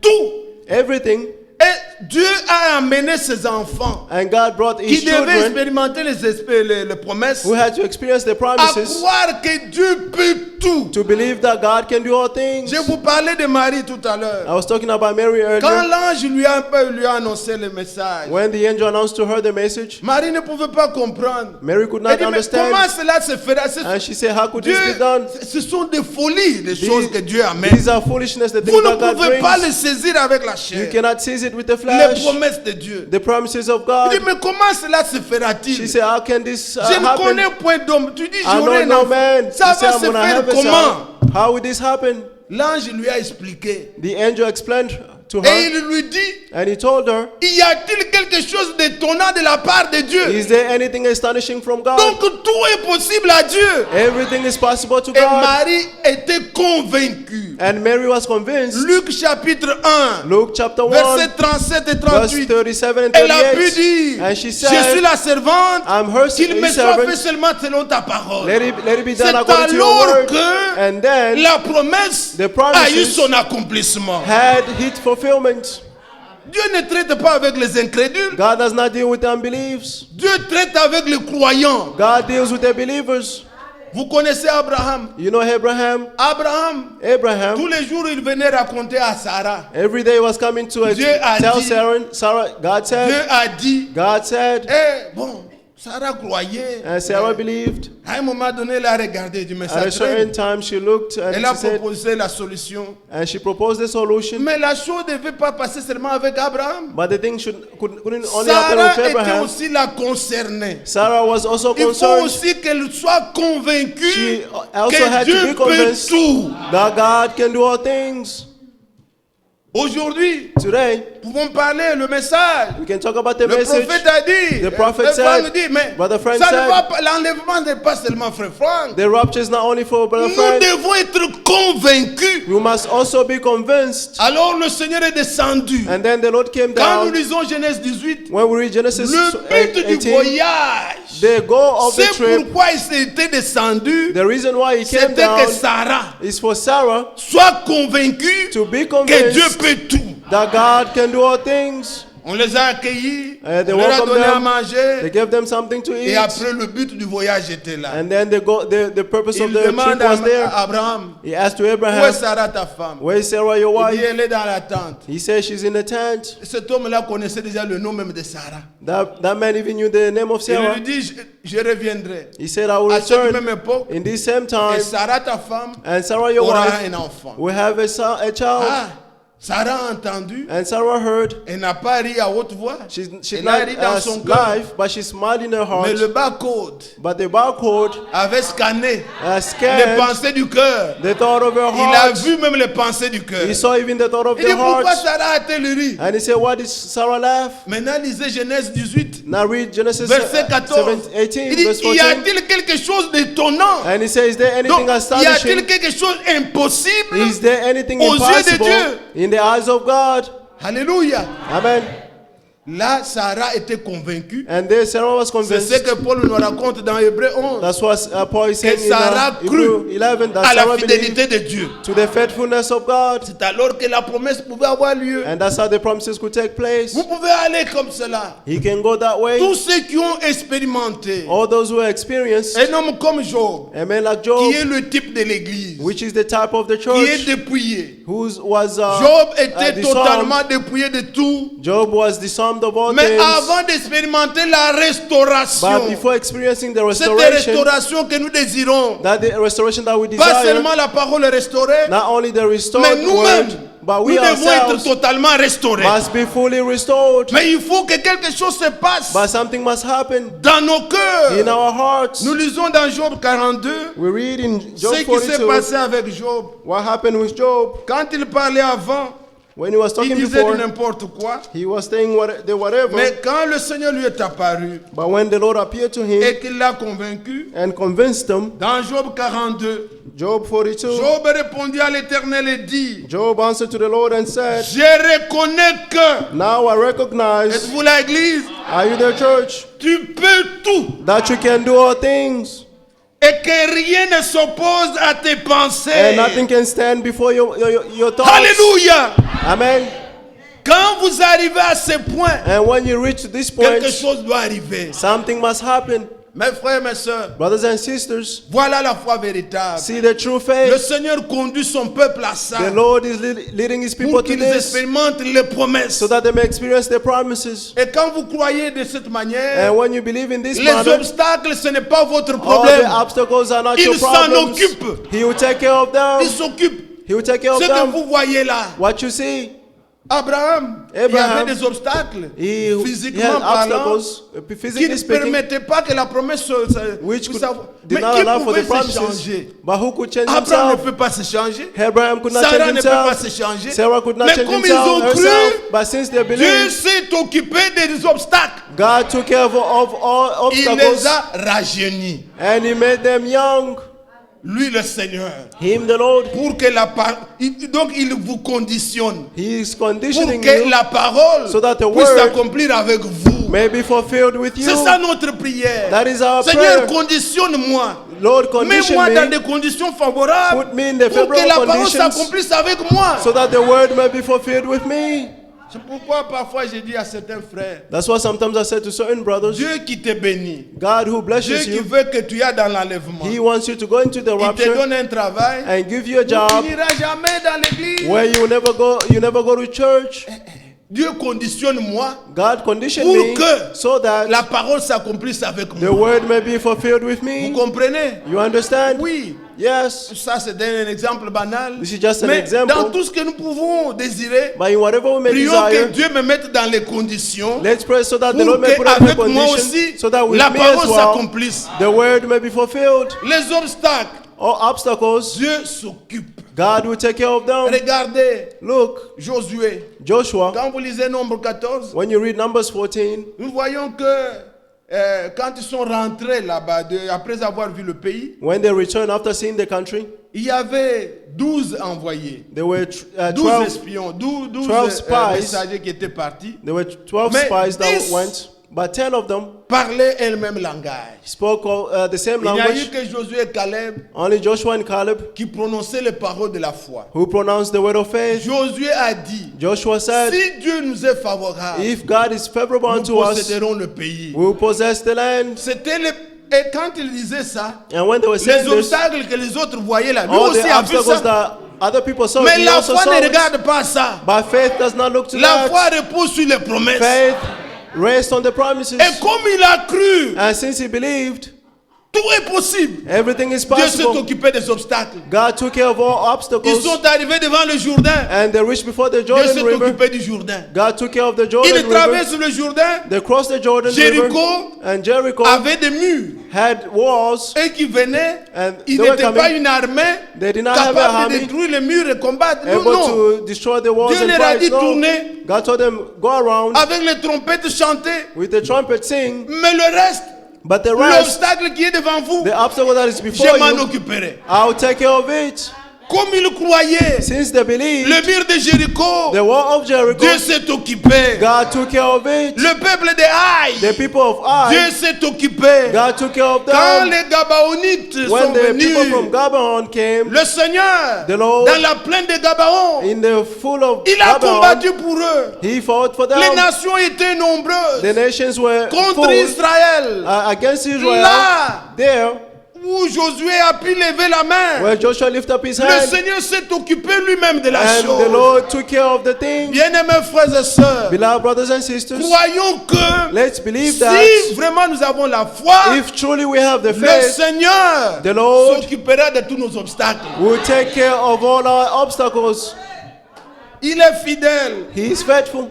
Tout. Everything. Et Dieu a amené ses enfants And God brought His qui devaient children expérimenter les promesses who had to experience the à promises croire que Dieu peut tout. tout. to believe that God can do all things. Je vous parlais de Marie tout à l'heure. I was talking about Mary Quand earlier. l'ange lui a annoncé le message, When the angel announced to her the message, Marie ne pouvait pas comprendre. Mary could Elle not dit, mais understand. comment cela se fera? And she said, how could Dieu, this be done? ce sont des folies, des choses que Dieu amène. These are foolishness, the Vous things ne that God pouvez pas brings. le saisir avec la You chair. cannot seize it with the Les flesh. promesses de Dieu. The promises of Il God. dit, mais comment cela se She fera-t-il? said, how can this Je ne happen? connais point d'homme. Tu dis, I know j'aurai un no enfant. man. Ça She said, va I'm se gonna faire have a comment? son. How would this happen? L'ange lui a expliqué. The angel explained to Et her, il lui dit, and he told her, y a-t-il quelque chose d'étonnant de la part de Dieu? is there anything astonishing from God? Donc tout est possible à Dieu. Everything is possible to Et God. Marie était convaincue. And Mary was convinced. Luc chapitre 1, Luke chapter 1, versets 37 et verse 38. 37 and Elle a pu 38. dire, And she je said, suis la servante, I'm her qu'il me soit servant. fait seulement selon ta parole. Let it be C'est done according to your alors word. que And then la promesse the a eu promises son accomplissement. had hit fulfillment. Dieu ne traite pas avec les incrédules. God does not deal with unbeliefs. Dieu traite avec les croyants. God deals with the believers. Vous connaissez Abraham. You know Abraham? Tous Abraham, les jours, il venait raconter à Sarah. every day was coming to Dieu a tell dit- Sarah, God Dieu said, a dit, God said, bon, Sarah croyait. and Sarah believed. À un moment donné, elle a regardé, dit, mais At a ça certain traîne. time she looked and Elle a she said, proposé la solution. and she proposed the solution. Mais la chose ne devait pas passer seulement avec Abraham. But the thing couldn't only happen Sarah with était Abraham. aussi la concernée. Sarah was also Il faut concerned. aussi qu'elle soit convaincue She also que had to Dieu be peut convinced tout. that God can do all things. Aujourd'hui, Today, nous pouvons parler le message. we can talk about the Le message. prophète a dit, The prophet le frère said, nous dit, mais Brother Frank ça ne said, va pas, l'enlèvement n'est pas seulement frère Frank. The rapture is not only for Brother Nous Frank. devons être convaincus. We must also be convinced. Alors le Seigneur est descendu. And then the Lord came Quand nous down. lisons Genèse 18, When we read Genesis le but du 18, voyage, the goal of the c'est trip, pourquoi il était descendu, the reason why he came c'était down que Sarah is for Sarah soit convaincue to be que Dieu convinced peut tout. that God can do all things. On les a accueillis, They on leur a welcomed donné à them. manger, They gave them something to et eat. après le but du voyage était là. And then the purpose of Il the demande trip was there. à Abraham, He asked to où est Abraham, Sarah ta femme? where is Sarah your Il dit, wife? elle est dans la tente. He said she's in the tent. Cet homme-là connaissait déjà le nom même de Sarah. That man even knew the name of Il Sarah. lui dit, je reviendrai. He said, I will À cette return même époque, in this same et time. Sarah ta femme And Sarah your aura wife un enfant. will have a child. Ah, Sarah a entendu, And Sarah heard. elle n'a pas ri à haute voix. She's Elle not a ri dans son cœur. live, but she smiled in her Mais heart. le barcode But the barcode avait scanné les scanned pensées du cœur. the thought of her Il a heart. vu même les pensées du cœur. He saw even the thought of Il dit the pourquoi heart. Sarah a-t-elle ri? And he said, why did Sarah laugh? Maintenant, lisez Genèse 18, Now read Genesis verset 14. 18, Il dit, verse y 14. a-t-il quelque chose d'étonnant? And he says, is there Donc, anything y a-t-il astonishing? quelque chose impossible? Is there anything aux yeux de impossible Dieu? in the eyes of God? Alléluia. Amen. Là, Sarah était convaincue. And there Sarah was C'est convinced. ce que Paul nous raconte dans Hébreu 11. That's what Paul is Que saying in Sarah Hebrew crut 11, that à la Sarah fidélité believed de Dieu. to the faithfulness of God. C'est alors que la promesse pouvait avoir lieu. And that's how the promises could take place. Vous pouvez aller comme cela. He can go that way. Tous ceux qui ont expérimenté All those who experienced, un homme comme Job, a man like qui Job, est le type de l'église, which is the type of the qui est church, dépouillé. who was Job était disarmed. totalement dépouillé de tout. Job was disarmed of all Mais things. avant d'expérimenter la restauration, But before experiencing the cette restoration, restauration que nous désirons, that the restoration that we pas desire, seulement la parole est restaurée, not only the restored mais nous-mêmes, word, but nous we devons être ourselves totalement restaurés. must be fully restored. Mais il faut que quelque chose se passe But something must happen dans nos cœurs. in our hearts. Nous lisons dans Job 42 We read in Job ce qui s'est 42 passé avec Job. what happened with Job. Quand il parlait avant, When he was il talking disait before, du n'importe quoi. he was saying whatever. Mais quand le Seigneur lui est apparu But when the Lord appeared to him et qu'il l'a convaincu, and convinced him, dans Job 42, Job 42, Job répondit à l'Éternel et dit, Job answered to the Lord and said, je reconnais que, now I recognize, êtes-vous l'église, are you the church, tu peux tout that you can do all things et que rien ne s'oppose à tes pensées. and nothing can stand before your thoughts. Alléluia. Amen. Quand vous arrivez à ce point, And when you reach this point, quelque chose doit arriver. something must happen. Mes frères, mes sœurs, Brothers and sisters, voilà la foi véritable. see the true Le faith. Seigneur conduit son peuple à ça The Lord is leading His people pour to qu'ils this expérimentent les promesses. so that they may experience their promises. Et quand vous croyez de cette manière, And when you believe in this les manner, obstacles, ce n'est pas votre all the problème. obstacles are not Il your s'en problems. occupe. He will take care of them. Il s'occupe. He will take care Ce of que them. vous voyez là, What you see, Abraham, il y Abraham, avait des obstacles, he had physiquement parlant, obstacles, qui physically ne speaking, permettaient pas que la promesse which puisse could, avoir. did Mais not qui allow for pouvait the se promises. changer? But who could change Abraham ne himself? peut pas se changer. Abraham could not Sarah change ne peut pas se himself. changer. Sarah could not Mais change comme ils ont himself, cru, herself. But since they Dieu believed, s'est occupé des obstacles. God took care of all Il obstacles les a rajeunis. and He made them young. Lui, le Seigneur. Him, the Lord, Pour que la parole. Donc, il vous conditionne. He is Pour conditioning que you la parole so that the puisse word s'accomplir avec vous. may be fulfilled with you. C'est ça notre prière. That is our Seigneur, prayer. conditionne-moi. Lord, condition Mets-moi dans me des conditions favorables Put me in the pour que favorable la parole conditions s'accomplisse avec moi. so that the word may be fulfilled with me. C'est pourquoi parfois je dis à certains frères, That's why sometimes I say to certain brothers, Dieu qui te bénit, God who Dieu blesses qui you, veut que tu ailles dans l'enlèvement, He wants you to go into the il te rapture donne un travail, and give you a tu job n'iras jamais dans l'église. where you never go to church. Dieu conditionne moi God conditioned pour me que so that la parole s'accomplisse avec the moi. word may be fulfilled with Vous me. comprenez? You understand? Oui. Yes. Ça, c'est un exemple banal. This is just an Mais example. dans tout ce que nous pouvons désirer, But in whatever we may prions que desire, Dieu me mette dans les conditions let's pray so that the pour Lord may put us in qu'avec moi condition aussi, so that with la me parole as well, s'accomplisse. the word may be fulfilled. Les obstacles, All obstacles, Dieu s'occupe. God will take care of them. Regardez Look, Josué. Joshua, Quand vous lisez Nombre 14, when you read Numbers 14, nous voyons que quand ils sont rentrés là-bas, après avoir vu le pays, when they returned after seeing the country, il y avait 12 envoyés, there were 12 12 espions, 12 12 spies. messagers qui étaient partis, there were 12 Mais spies that 10 went, but 10 of them parlaient le même langage. spoke the same Il n'y a eu language. que Josué et Caleb Only Joshua and Caleb qui prononçaient les paroles de la foi. who pronounced the word of faith. Josué a dit, Joshua said, si Dieu nous est favorable, if God is favorable nous unto us, posséderons le pays. we will possess the land. C'était et quand il disait ça, And when they were les saying this, obstacles que les autres voyaient là, lui all aussi the a vu obstacles ça. that other people saw, Mais he la also foi saw ne it. regarde pas ça. But faith does not look to La foi that. repose sur les promesses. Faith rests on the promises. Et comme il a cru, And since he believed, tout est possible. everything is Dieu s'est possible. occupé des obstacles. God took care of all Ils obstacles. sont arrivés devant le Jourdain. And they reached before the Dieu Jordan s'est River. occupé du Jourdain. God took care of the Jordan Ils River. traversent le Jourdain, They crossed the Jordan Jericho River. And Jericho avait des murs. had walls. Et qui venaient, And ils they were n'étaient pas coming. une armée They did not have a capable de army détruire les murs et combattre. Non, able non. to destroy the walls Dieu and leur a dit fight. No. tourner. God told them, go around Avec les trompettes chanter. with the trumpet, sing. Mais le reste, But the rest, l'obstacle qui est devant vous, the obstacle that is before je m'en you, occuperai. I'll take care of it. Comme ils croyaient, Since they believed, le mur de Jéricho, the wall of Jericho, Dieu s'est occupé. God took care of it. Le peuple de Haï, The people of Dieu Ai, s'est occupé. God took care of Quand them. les Gabaonites sont When the people from venus, Gabaon came, le Seigneur, The Lord, dans la plaine de Gabaon, in the full of il a Gabaon, combattu pour eux. he fought for them. Les nations étaient nombreuses The nations were contre full Israël. against Israel. Là There, où Josué a pu lever la main, where Joshua lifted up his le hand, Seigneur s'est occupé lui-même de la and the chose. Lord took care of the thing. Bien-aimés frères et sœurs, Beloved brothers and sisters, croyons que let's believe si that vraiment nous avons la foi, if truly we have the le faith, Seigneur the Lord s'occupera de tous nos obstacles. will take care of all our obstacles. Il est fidèle. He is faithful.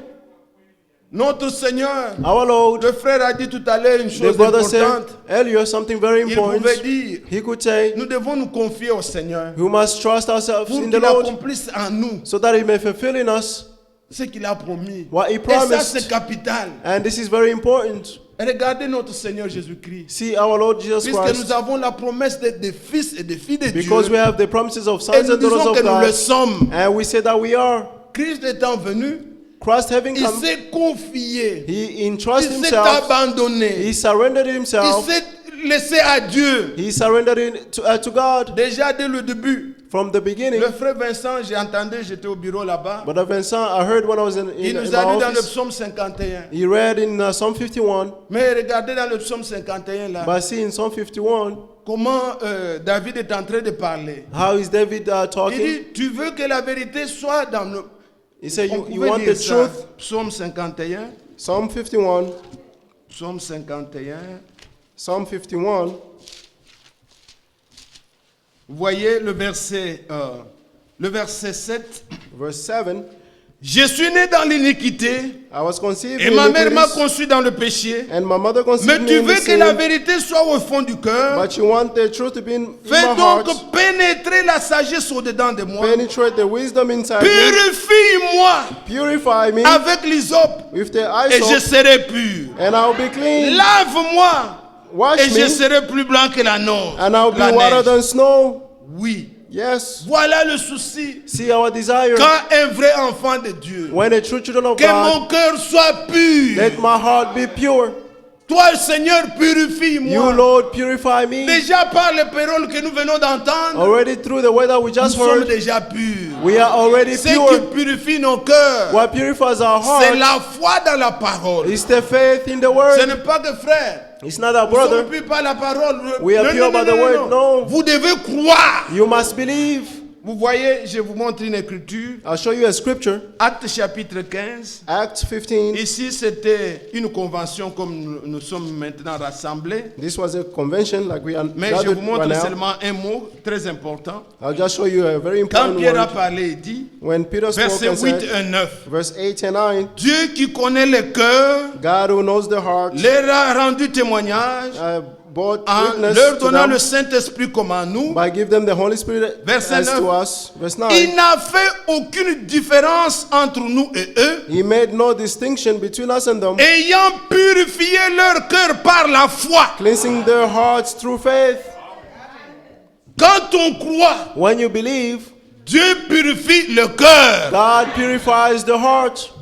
Notre Seigneur, Our Lord, le frère a dit tout à l'heure une the chose brother said importante. earlier something very Il important. pouvait dire, He could say, nous devons nous confier au Seigneur we must trust ourselves pour in the qu'il Lord accomplisse en nous so that He may fulfill in us ce qu'il a promis. what He Et ça, promised. c'est capital. And this is very important. Regardez notre Seigneur Jésus-Christ. See our Lord Jesus Puisque Christ. nous avons la promesse d'être des fils et des filles de Because Dieu. we have the promises of Et sons nous and daughters disons of que nous le God. sommes. And we say that we are. Christ étant venu, Christ having il come, s'est confié. He Il entrusted s'est Himself. abandonné. He surrendered Il Himself. s'est laissé à Dieu. He surrendered it to God Déjà dès le début. from the beginning. Le frère Vincent, j'ai entendu, j'étais au bureau là-bas. Brother Vincent, I heard when I was Il in nous my a dit dans le office, psaume 51. he read in Psalm 51, Mais regardez dans le psaume 51 là, but see in Psalm 51, comment David est en train de parler. how is David Il talking? dit, tu veux que la vérité soit dans nos... He said, On you pouvait want lire the ça. truth? Psaume 51. Psalm 51, Psaume 51. Psalm 51, Vous voyez le verset 7. verse 7. Je suis né dans l'iniquité I was conceived et in ma mère m'a iniquities, conçu dans le péché. and my mother Mais conceived me tu in veux the que la sin, vérité soit au fond du cœur. but you want the truth to be in Fais my donc heart. pénétrer la sagesse au-dedans de moi. Penetrate the wisdom inside me. Purifie-moi Purify me avec l'hysope with the et je hyssop, serai pur. and I'll be clean. Lave-moi Wash et je me, serai plus blanc que la neige. and I'll be La whiter neige. than snow. Oui. Yes. Voilà le souci. See our desire. Quand un vrai enfant de Dieu, When the true children of que God, mon cœur soit pur. let my heart be pure. Toi, Seigneur, You, purifie-moi. Lord, purify me. Déjà par les paroles que nous venons d'entendre, Already through the way that we nous just sommes heard, déjà purs. we are already Ce qui pure. purifie nos cœurs, What purifies our c'est heart la foi dans la parole. is the faith in the Ce word. n'est pas que frère, It's not our nous sommes brother. purs par la parole. We are pure by the word. No. Vous devez croire. You must believe. Vous voyez, je vous montre une écriture. I'll show you a scripture. Acte chapitre 15. Acts 15. Ici, c'était une convention comme nous sommes maintenant rassemblés. This was a convention like we are Mais je gathered vous montre right now. seulement un mot très important. I'll just show you a very Quand important Pierre a word. parlé, il dit, When Peter spoke verset and 8 said, et 9, verse 8 and 9, Dieu qui connaît le cœur God who knows the heart leur a rendu témoignage bore en witness leur to donnant them le Saint-Esprit comme à nous. by give them the Holy Spirit Verset as 9. to us. Verse 9. Il n'a fait aucune différence entre nous et eux, He made no distinction between us and them, ayant purifié leur cœur par la foi. cleansing their hearts through faith. Quand on croit, When you believe, Dieu purifie le cœur. God purifies the heart.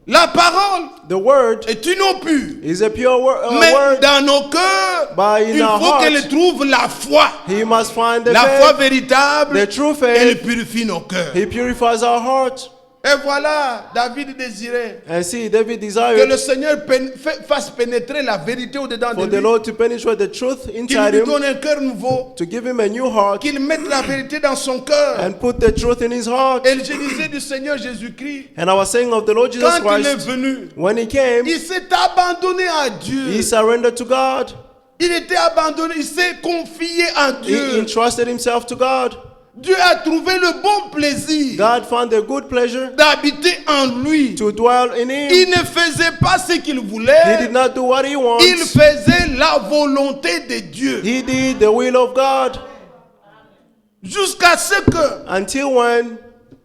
La parole The word est une eau pure. is a pure Mais word. dans nos cœurs, By in il our faut hearts, qu'elle trouve la foi. He must find the La foi faith. véritable, The true elle faith. purifie nos cœurs. He purifies our heart. Et voilà, David désirait And see, David que desired le Seigneur fasse pénétrer la vérité au-dedans for de the lui. Lord to penetrate the truth Qu'il inside lui him, donne un cœur nouveau. to give him a new heart, Qu'il mette la vérité dans son cœur. and put the truth in his heart. Et je disais du Seigneur Jésus-Christ, And I was saying of the Lord Jesus quand il est Christ, venu, when he came, il s'est abandonné à Dieu. he surrendered to God. Il était abandonné, il s'est confié à He Dieu. entrusted himself to God. Dieu a trouvé le bon plaisir God found a good pleasure d'habiter en lui. to dwell in him. Il ne faisait pas ce qu'il He did voulait, not do what he il wants. faisait la volonté de Dieu. He did the will of God Jusqu'à ce que until when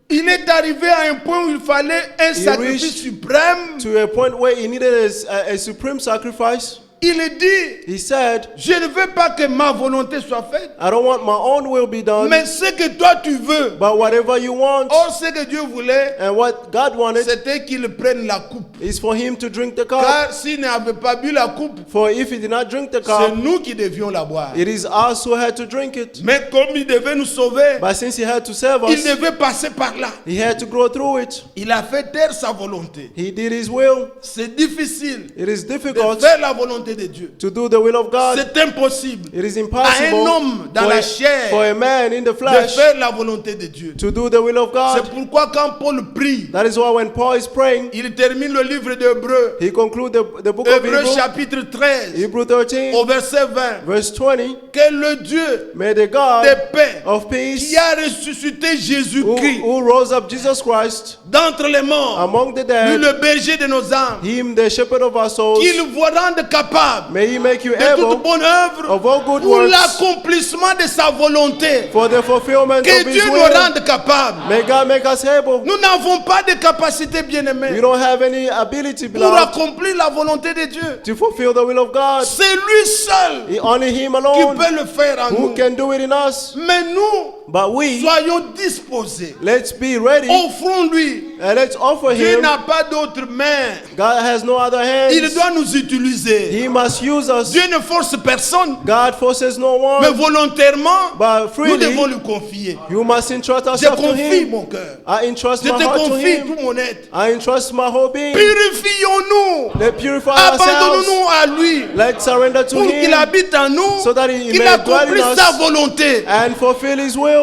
il est arrivé à un point où il fallait un sacrifice reached suprême. to a point where he needed a supreme sacrifice. Il dit, He said, je ne veux pas que ma volonté soit faite, I don't want my own will be done, mais ce que toi tu veux. but whatever you want. Or, ce que Dieu voulait, And what God wanted c'était qu'il prenne la coupe. is for him to drink the cup. Car s'il n'avait pas bu la coupe, For if he did not drink the c'est cup, nous qui devions la boire. it is us who had to drink it. Mais comme il devait nous sauver, But since he had to save il us, devait passer par là. he had to go through it. Il a fait taire sa volonté. He did his will. C'est difficile It is de difficult faire la volonté de Dieu. to do the will of God. C'est impossible It is à un impossible homme dans la chair for a man in the de flesh faire la volonté de Dieu. to do the will of C'est God. pourquoi quand Paul prie, That is why when Paul is praying, il termine le livre d'Hébreux, he concludes the book of Hébreux Hebrews, chapitre 13, Hebrew 13, au verset 20, verse 20. que le Dieu May the God de paix of peace, qui a ressuscité Jésus-Christ who rose up Jesus Christ d'entre les morts, among the lui dead, le berger de nos âmes, him the shepherd of our souls, qu'il vous rende capable may he make you de toute able bonne œuvre of all good pour works l'accomplissement de sa volonté. for the fulfillment Que of his Dieu nous will. rende capable. May God make us able. Nous n'avons pas de capacité, We bien-aimés, don't have any ability, pour beloved, accomplir la volonté de Dieu. to fulfill the will of God. C'est lui seul Only him qui alone peut le faire en who nous. can do it in us. Mais nous, But we, soyons disposés. let's be ready Offrons-lui. and let's offer Dieu him. n'a pas d'autre main. God has no other Il hands. doit nous utiliser. He must use us. Dieu ne force personne, God forces no mais one. volontairement, But nous devons freely, lui confier. you must entrust Je yourself to confie him. mon cœur. I entrust Je my te heart to confie him. tout mon être. I entrust my whole being. Purifions-nous. Let's purify ourselves. Abandonnons-nous à lui. Let's surrender to Pour qu'il him habite en nous, so that he qu'il may dwell in accomplisse sa us volonté. and fulfill his will.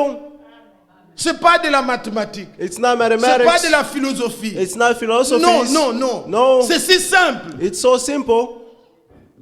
C'est pas de la mathématique. It's not C'est pas mathematics. de la philosophie. It's not philosophy. Non, non, non. No. C'est si simple. It's so simple.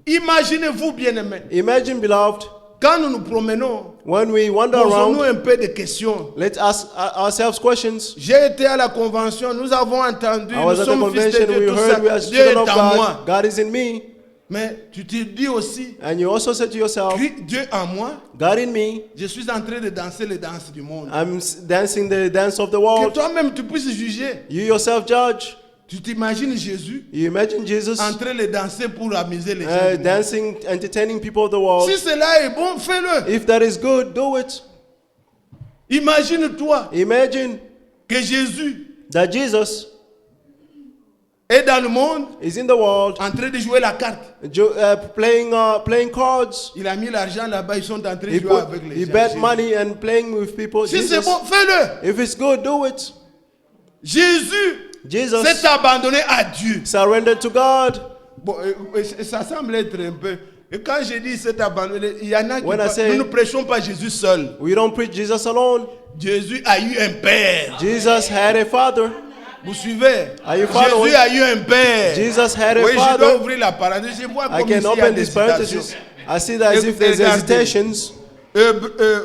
Imaginez-vous, bien-aimés, Imagine, beloved, quand nous nous promenons, when we wander posons-nous around, un peu de questions. let's ask ourselves questions. J'ai été à la convention, nous avons entendu, I nous was at the sommes fils de convention, Dieu, we tout heard we are ça. Dieu children est of en moi. God. God is in me. Mais tu te dis aussi, And you also said to yourself, Dieu en moi, God in me, je suis en train de danser les danses du monde. I'm dancing the dance of the Que world. toi-même tu puisses juger. You yourself judge. Tu t'imagines Jésus You imagine Jesus en train de danser pour amuser les gens. du monde. dancing, entertaining people of the world. Si cela est bon, fais-le. If that is good, do it. Imagine-toi Imagine que Jésus that Jesus est dans le monde is in the world en train de jouer la carte. playing cards. Il a mis l'argent là-bas, ils sont en train de He, jouer avec les he gens. bet Jésus. money and playing with people. Si c'est Jesus, bon, fais-le. if it's good, do it. Jésus Jesus s'est abandonné à Dieu. surrendered to God. Bon, ça semble être un peu. Et quand je dis s'est abandonné, il y en a qui When I say- nous ne prêchons pas Jésus seul. We don't preach Jesus alone. Jésus a eu un père. Jesus had a father. Vous suivez? Are you following? Jésus a eu un père. Jesus had a Oui, je dois father. ouvrir la parenthèse. Je vois I comme ici can il y a open des these parentheses. citations. I see that as if there's Regardez. hesitations.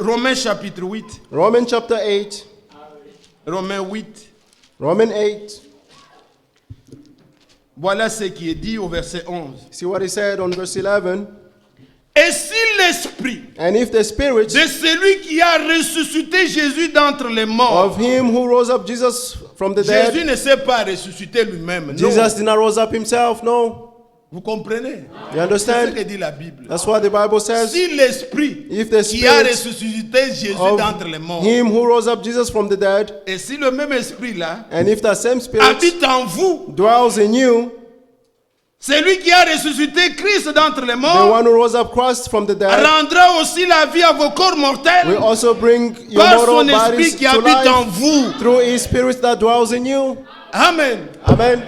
Romains chapitre 8. Romans chapter 8. Romains 8. Romans 8. Voilà ce qui est dit au verset 11. See what he said on verse 11. Et si l'esprit And if the spirit de celui qui a ressuscité Jésus d'entre les morts, of him who rose up Jesus from the Jésus dead, ne s'est pas ressuscité lui-même. Non. Jesus did not rose up himself. No. Vous comprenez? You C'est ce understand? que dit la Bible. That's what the Bible says. Si l'esprit If the qui a spirit ressuscité Jésus of d'entre les morts, him who rose up Jesus from the dead, et si le même esprit là and if that same spirit habite en vous, dwells in you, celui qui a ressuscité Christ d'entre les the morts one who rose up Christ from the dead rendra aussi la vie à vos corps mortels will also bring your par mortal son esprit bodies qui to habite en life vous. through his spirit that dwells in you. Amen. Amen.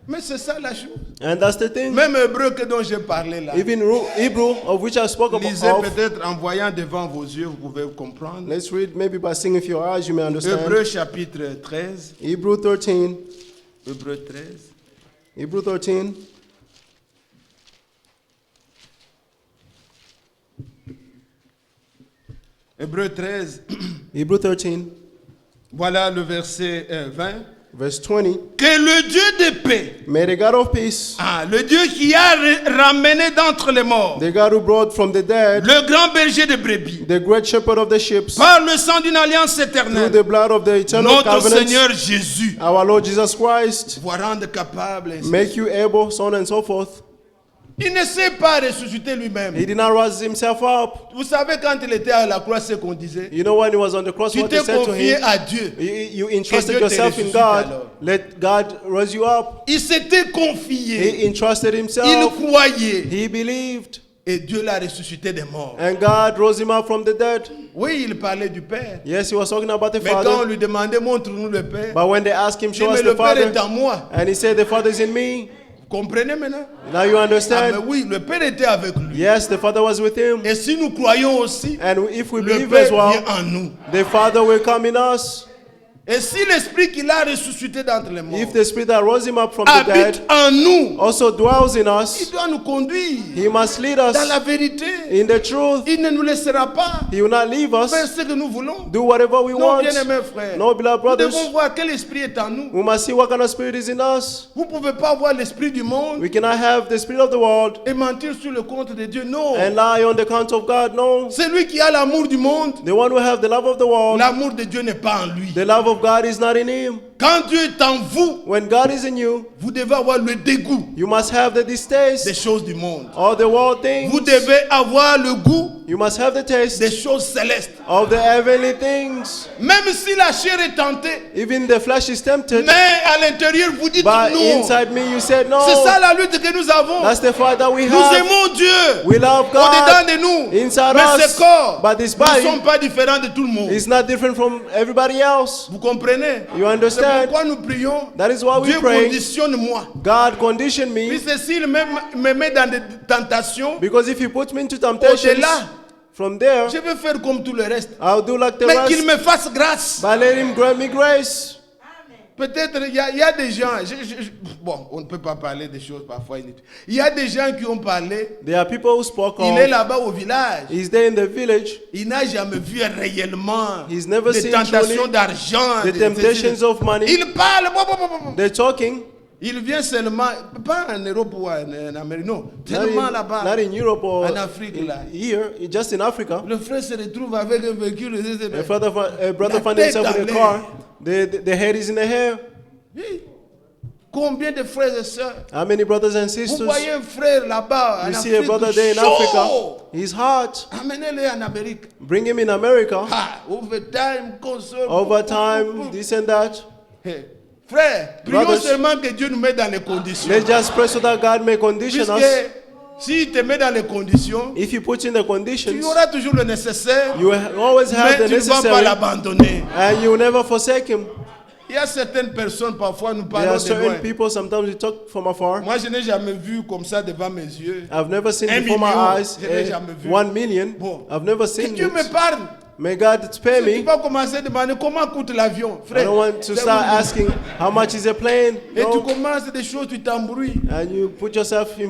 Mais c'est ça la chose. And that's the thing. Même hébreu que dont j'ai parlé là. Even Hebrew, of which I spoke Lisez about. peut-être en voyant devant vos yeux, vous pouvez comprendre. Let's read maybe by seeing with your eyes, you may understand. Hébreu chapitre 13. Hebrew 13. Hébreu 13. Hebrew 13. Hébreu 13. Hebrew 13, Voilà le verset 20. verse 20. Que le Dieu de paix, May the God of peace, le Dieu qui a ramené d'entre les morts, the God who brought from the dead, le grand berger de brebis, the great shepherd of the sheep, par le sang d'une alliance through éternelle, the blood of the eternal notre covenant, Seigneur Jésus, our Lord Jesus Christ, vous rendre capable. ainsi. make you able, so on and so forth. Il ne s'est pas ressuscité lui-même. He did not rise himself up. Vous savez quand il était à la croix, ce qu'on disait. You know when he was on the cross, Tu what t'es they said to confié him? à Dieu. You entrusted Que Dieu te yourself in ressuscite God. alors. Let God raise you up. Il s'était confié. He entrusted Il himself. croyait. He believed. Et Dieu l'a ressuscité des morts. And God rose him up from the dead. Oui, il parlait du Père. Yes, he was talking about the Mais quand on Father. lui demandait, montre-nous le Père, But when they asked him, il dit, show mais us le the Père est Father, en moi. and he said, the Father is in me. Vous comprenez maintenant? Now you Ah, mais understand? oui, le Père était avec lui. Yes, the Father was with him. Et si nous croyons aussi, And if we le believe Père as well, vient en nous. the Father will come in us. Et si l'Esprit qu'il a ressuscité d'entre les morts If the Spirit that rose him up from the habite dead en nous, also dwells in il us, doit nous conduire he must lead dans us la vérité. in the truth. Il ne nous laissera pas He will not leave faire us. ce que nous voulons. Do whatever we Non, want. bien-aimés frères, No, beloved nous brothers. devons voir quel esprit est en nous. We must see what kind of spirit is in us. Vous ne pouvez pas avoir l'esprit du monde We cannot have the spirit of the world et mentir sur le compte de Dieu. Non. and lie on the count of God. No. Celui qui a l'amour du monde, The one who have the love of the world, l'amour de Dieu n'est pas en lui. the love of God is not in him. Quand Dieu est en vous, when God is in you, vous devez avoir le dégoût you must have the des distaste choses du monde. of the world things. Vous devez avoir le goût You must have the taste des choses célestes. of the heavenly things. Même si la chair est tentée, Even the flesh is tempted, mais à l'intérieur vous dites but non. inside me you said no. C'est ça la lutte que nous avons. That's the fight that we Nous have. aimons Dieu We love God au-dedans de nous. inside Mais us, ce corps but this ne body sont pas différents de tout le monde. is not different from everybody else. Vous comprenez? You C'est understand? pourquoi nous prions. That is why we Dieu pray. conditionne-moi. God conditioned me, Puisque s'il me met dans des tentations, because if He puts me into temptations, au-delà, from there je vais faire comme tout le reste. I'll do like the Mais qu'il rest. me fasse grâce. But let Him grant me grace. Peut-être il y a des gens, bon, on ne peut pas parler des choses parfois inutiles. Il y a des gens qui ont parlé. There are people who spoke Il est of. là-bas au village. He's there in the village. Il n'a jamais vu réellement He's never des seen tentations truly d'argent. the temptations of money. Il parle. Bon. They're talking. Il vient seulement, pas en Europe ou en Amérique, non. Not Tellement in, là-bas. not in Europe or En Afrique, là. here, just in Africa. Le frère se retrouve avec un véhicule. A brother La found tête himself in dans a l'air. car. The head is in the hair. Oui. Combien de frères et sœurs? How many brothers and Vous sisters? voyez un frère là-bas en You see a Afrique brother there in chaud. Africa. He's hot. Amenez-le en Amérique. Bring him in America. Ah, overtime, console. Overtime, this and that. Hey, frère, prions Brothers, seulement que Dieu nous mette dans les conditions. Let's just pray so that God may condition us. Puisque s'il te met dans les conditions, If He puts in the tu conditions, auras toujours le nécessaire, you will always have mais the tu ne vas pas necessary, l'abandonner. and you will never forsake Him. Il y a certaines personnes, parfois nous There are parlons de loin. certain people, sometimes we talk from afar. Moi, je n'ai jamais vu comme ça devant mes yeux. I've never seen Un before my million, eyes je n'ai jamais vu. 1 million. Bon. I've never Que seen Dieu me it. parle. May God spare Tu me. vas commencer à demander comment coûte l'avion, I frère. don't want to start asking how much is a plane. Et tu No. commences des choses, tu t'embrouilles. And you involve Que yourself Dieu in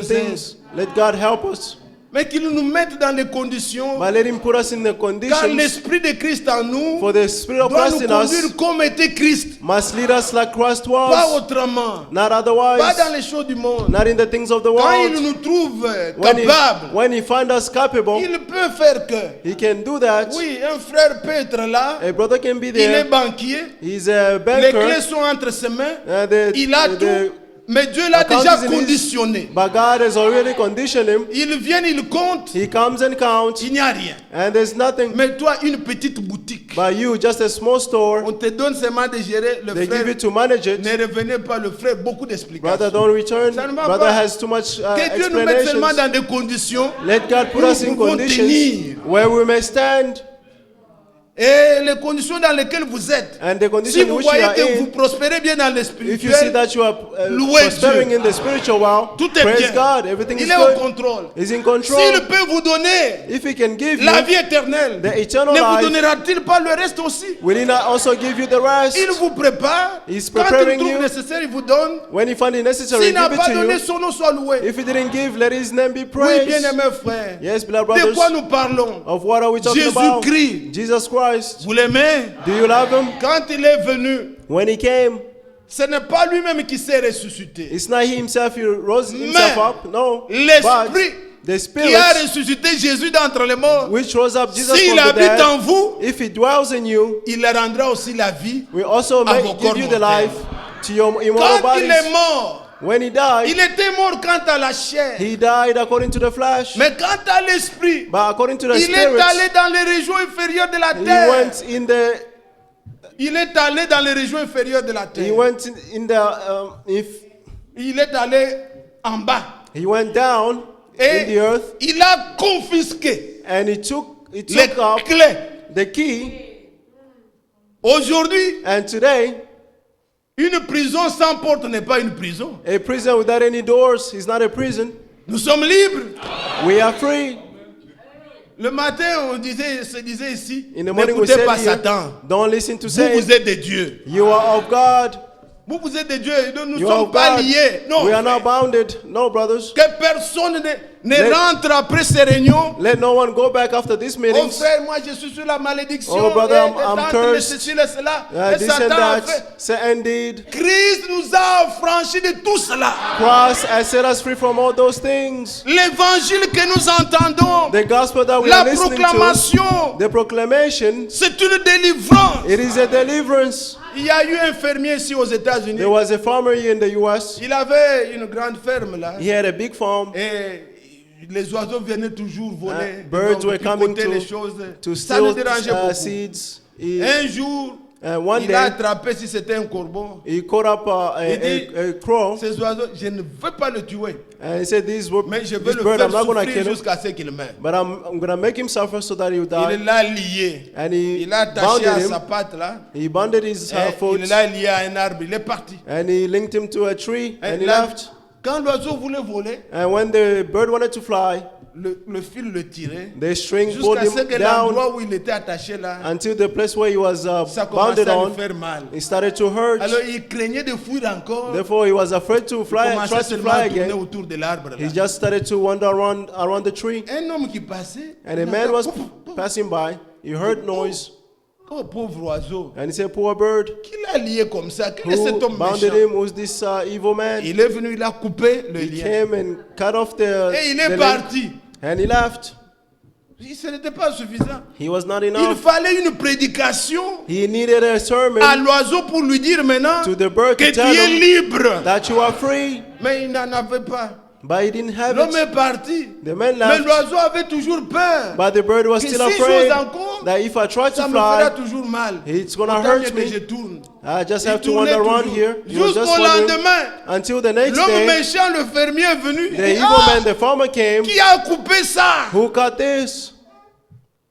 nous aide. things. Let God help us. Mais qu'il nous mette dans les conditions. But let Him put us in the Car conditions l'Esprit de Christ en nous for the Spirit of doit Christ nous in us conduire comme était Christ. must lead us like Christ Pas was, autrement. not Pas otherwise, dans les choses du monde. not in the things of the Quand il world. nous trouve When capables, when he finds us capable, il peut faire que. He can do that. Oui, un frère peut être là. A brother can be Il est there. banquier. He's a Les banker. clés sont entre ses mains. Il a The tout. Mais Dieu l'a account déjà is in his- conditionné. But God has already conditioned him. Il vient, il compte. He comes and counts, Il n'y a rien. and there's nothing. Mais toi, une petite boutique. But you, just a small store, On te donne seulement de gérer le they frère. give you to manage it. Ne revenez pas, le frère, beaucoup Brother, d'explications. don't return. Ça ne va Brother pas. has too much Que Dieu nous mette seulement explanations. dans des conditions. Let God put Nous us in pouvons conditions tenir. where we may stand, Et les conditions dans lesquelles vous êtes. and the Si condition in vous which you voyez are que vous in. prospérez bien dans le If you see spirituel, that you are louez prospering Dieu. in the spiritual world, Tout est praise bien. God. Everything Il is est au good. contrôle. He's in control. S'il peut vous donner If He can give la you, vie éternelle, the eternal ne vous life, donnera-t-il pas le reste aussi? will He not also give you the rest? Il vous prépare. He's Quand il preparing trouve you. nécessaire, il vous donne. When He found it necessary, S'il n'a give it pas to donné, you. son nom soit loué. If He didn't give, let His name be Oui, praised. bien-aimés frères. Yes, beloved De brothers. quoi nous parlons? Of what are we talking about? Jésus-Christ. Jesus Christ. Vous l'aimez? Do you love Him? Quand il est venu, When He came, ce n'est pas lui-même qui s'est ressuscité. it's not He Himself who rose Himself Mais up. No. l'Esprit But the qui a Spirit ressuscité Jésus d'entre les morts, which rose up Jesus s'il from the habite dead, en vous, if He dwells in you, il rendra aussi la vie. we also À may vos give corps you the mortels. life to your immortal Quand il est bodies. mort, When He died, il était mort quant à la chair. He died according to the flesh. Mais quant à l'Esprit, But according to the il est Spirit, allé dans les régions inférieures de la He terre. went in the Il est allé dans les régions inférieures de la He terre. went in the if Il est allé en bas. He went down in Et the earth, il a confisqué and He les took up clés. the key. Aujourd'hui, And today, une prison sans porte n'est pas une prison. a prison without any doors is not a prison. Nous sommes libres. We are free. Le matin, se disait ici, In the morning we n'écoutez said pas here, Satan. don't listen to Vous, Satan. vous êtes des dieux. You are of God. Vous êtes des dieux. Nous ne You are sommes of pas God. liés. Non. We are not bounded. No, brothers. Que personne ne Let- rentre après ces réunions. Let no one go back after these Oh meetings. frère, moi je suis sur la malédiction. Oh, brother, et I'm tante, cursed. le ceci, le cela. Et This and Satan a fait. that. Satan did. Christ nous a affranchis de tout cela. Christ has set us free from all those things. L'évangile que nous entendons, The gospel that we la are listening to, proclamation, the proclamation, c'est une délivrance. it is a deliverance. Il y a eu un fermier ici aux États-Unis. There was a farmer here in the U.S. Il avait une grande ferme là. He had a big farm. Et les oiseaux venaient toujours voler. Birds were coming picoter les choses. to Ça le steal dérangeait beaucoup. seeds. Un jour, One il a day, attrapé si c'était un corbeau. he caught up Il dit, a crow, ces oiseaux, je ne veux pas le tuer. and he said, "This Mais je veux le bird, faire I'm not going to souffrir kill him, jusqu'à ce qu'il meure. but I'm going to make him suffer so that he will Il die." l'a lié. And he Il l'a attaché bounded à him. sa patte là. He bounded his Et foot, il l'a lié à un arbre. Il est parti. and he linked him to a tree, Et and he là, left. quand l'oiseau voulait voler, And when the bird wanted to fly, le fil le tirait. the string pulled Jusqu'à ce him que down l'endroit où il était attaché là, until the place where he was ça commençait bounded à on, lui faire mal. it started to hurt. Alors il craignait de fuir encore. Therefore, he was afraid to Il fly, commençait try to seulement fly à tourner again. autour de l'arbre là. He just started to wander around the tree. Un homme qui passait, And a il man entend, was pouf, pouf. passing by. He heard noise. Oh pauvre oiseau, And he said, "Poor bird, qui l'a lié comme ça? Quel est who cet homme bounded méchant? him? Who's this evil man?" Il est venu, il a coupé le He lien. came and cut off the Et il est link, parti. and he left. Ce n'était pas suffisant. He was not Il enough. fallait une prédication He needed a sermon à l'oiseau pour lui dire maintenant to the bird que to tu tell es him libre. that you are free. Mais il n'en avait pas. But he didn't have L'homme it. est parti. The man Mais left. l'oiseau avait toujours peur. But the bird was Que still si afraid j'ose encore, that if I try Ça to me fera fly, toujours mal. it's gonna Autant hurt mieux que je me. tourne. I just Il have to tournait wander around toujours. here. He was just Jusqu'au wandering lendemain, until the next l'homme day, méchant, le fermier est venu. the Il dit, evil ah, man, the farmer came. qui a coupé ça? Who cut this?